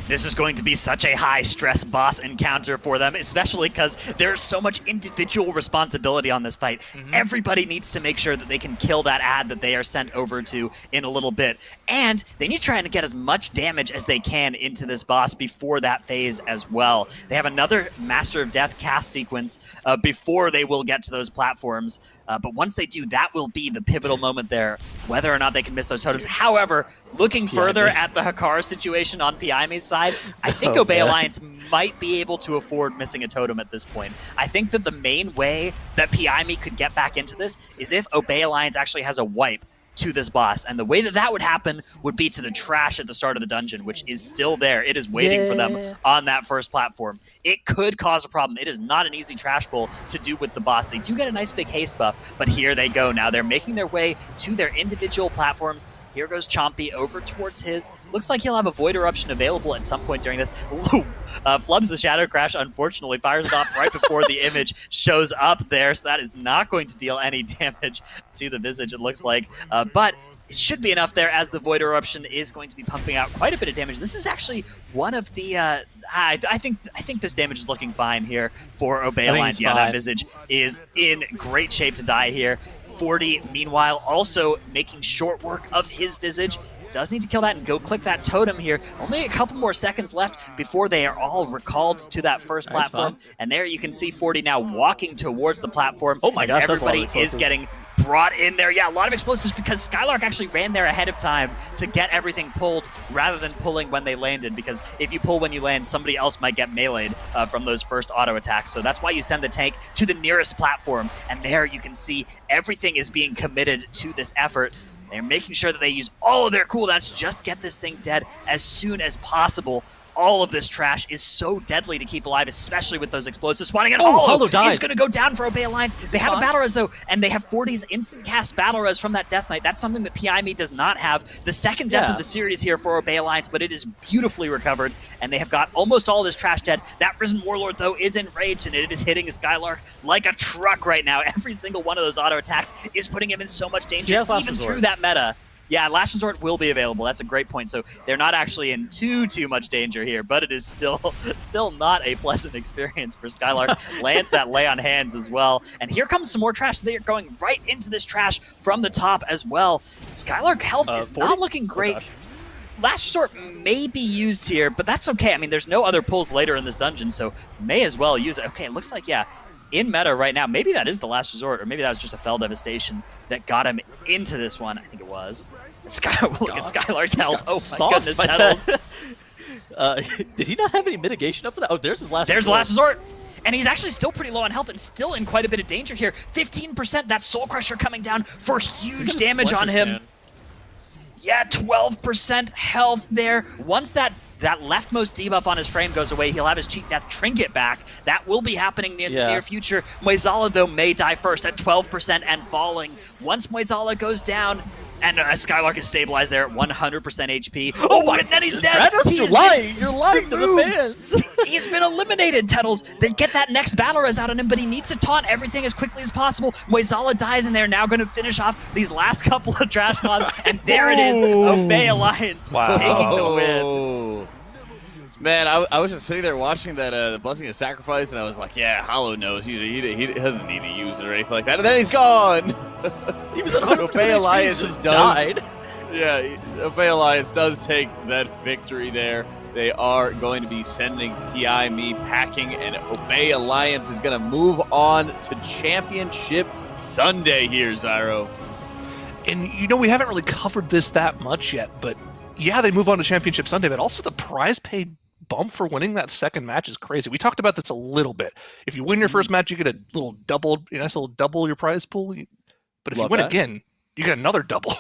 This is going to be such a high-stress boss encounter for them, especially because there's so much individual responsibility on this fight. Everybody needs to make sure that they can kill that ad that they are sent over to in a little bit. And they need to try and get as much damage as they can into this boss before that phase as well. They have another Master of Death cast sequence before they will get to those platforms. But once they do, that will be the pivotal moment there, whether or not they can miss those totems. However, looking further at the Hakaru situation on Piami's side, I think Obey Alliance might be able to afford missing a totem at this point. I think that the main way that Piami could get back into this is if Obey Alliance actually has a wipe to this boss. And the way that that would happen would be to the trash at the start of the dungeon, which is still there. It is waiting for them on that first platform. It could cause a problem. It is not an easy trash bowl to do with the boss. They do get a nice big haste buff, but here they go. Now they're making their way to their individual platforms. Here goes Chompy over towards his. Looks like he'll have a Void Eruption available at some point during this. Flubs the Shadow Crash, unfortunately, fires it off right before the image shows up there, so that is not going to deal any damage to the Visage, it looks like. But it should be enough there, as the Void Eruption is going to be pumping out quite a bit of damage. This is actually one of the... I think this damage is looking fine here for Obey Alliance. Yeah, that Visage is in great shape to die here. 40, meanwhile, also making short work of his Visage. Does need to kill that and go click that totem here. Only a couple more seconds left before they are all recalled to that first platform. And there you can see 40 now walking towards the platform. Oh my gosh, everybody is getting brought in there. Yeah, a lot of explosives because Skylark actually ran there ahead of time to get everything pulled rather than pulling when they landed, because if you pull when you land, somebody else might get meleeed from those first auto attacks. So that's why you send the tank to the nearest platform, and there you can see everything is being committed to this effort. They're making sure that they use all of their cooldowns to just get this thing dead as soon as possible. All of this trash is so deadly to keep alive, especially with those explosives spawning. And Hollow is going to go down for Obey Alliance. They have a Battle Res, though, and they have 40's instant cast Battle Res from that Death Knight. That's something that Piami does not have. The second death of the series here for Obey Alliance, but it is beautifully recovered, and they have got almost all this trash dead. That Risen Warlord, though, is enraged, and it is hitting Skylark like a truck right now. Every single one of those auto attacks is putting him in so much danger, even through that meta. Yeah, Last Resort will be available. That's a great point. So they're not actually in too much danger here, but it is still not a pleasant experience for Skylark. Lands that Lay on Hands as well. And here comes some more trash. They are going right into this trash from the top as well. Skylark health is 40? not looking great. Last Resort may be used here, but that's okay. I mean, there's no other pulls later in this dungeon, so may as well use it. Okay, it looks like, yeah, in meta right now, maybe that is the Last Resort, or maybe that was just a Fell Devastation that got him into this one. I think it was. Look at Skylark's health. Oh my goodness, Nettles. Did he not have any mitigation up for that? Oh, there's his Last Resort. There's the Last Resort. And he's actually still pretty low on health and still in quite a bit of danger here. 15%, that Soul Crusher coming down for huge damage on him. Soon. Yeah, 12% health there. Once that leftmost debuff on his frame goes away, he'll have his Cheat Death Trinket back. That will be happening in the near future. Moizala, though, may die first at 12% and falling. Once Moizala goes down, and Skylark is stabilized there at 100% HP. Oh, and then he's dead! You're lying! You're lying to the fans! He's been eliminated, Tettles. They get that next Battle Res out on him, but he needs to taunt everything as quickly as possible. Moizala dies, and they're now going to finish off these last couple of trash mobs, and there it is, Obey Alliance taking the win. Man, I was just sitting there watching that the Blessing of Sacrifice, and I was like, yeah, Hollow knows. He doesn't need to use it or anything like that. And then he's gone! He was at 100% Obey Alliance just died. Yeah, Obey Alliance does take that victory there. They are going to be sending Piami packing, and Obey Alliance is going to move on to Championship Sunday here, Zyro. And, you know, we haven't really covered this that much yet, but yeah, they move on to Championship Sunday, but also the prize paid bump for winning that second match is crazy. We talked about this a little bit. If you win your first match, you get a little double, nice little double your prize pool. But if you win again, you get another double.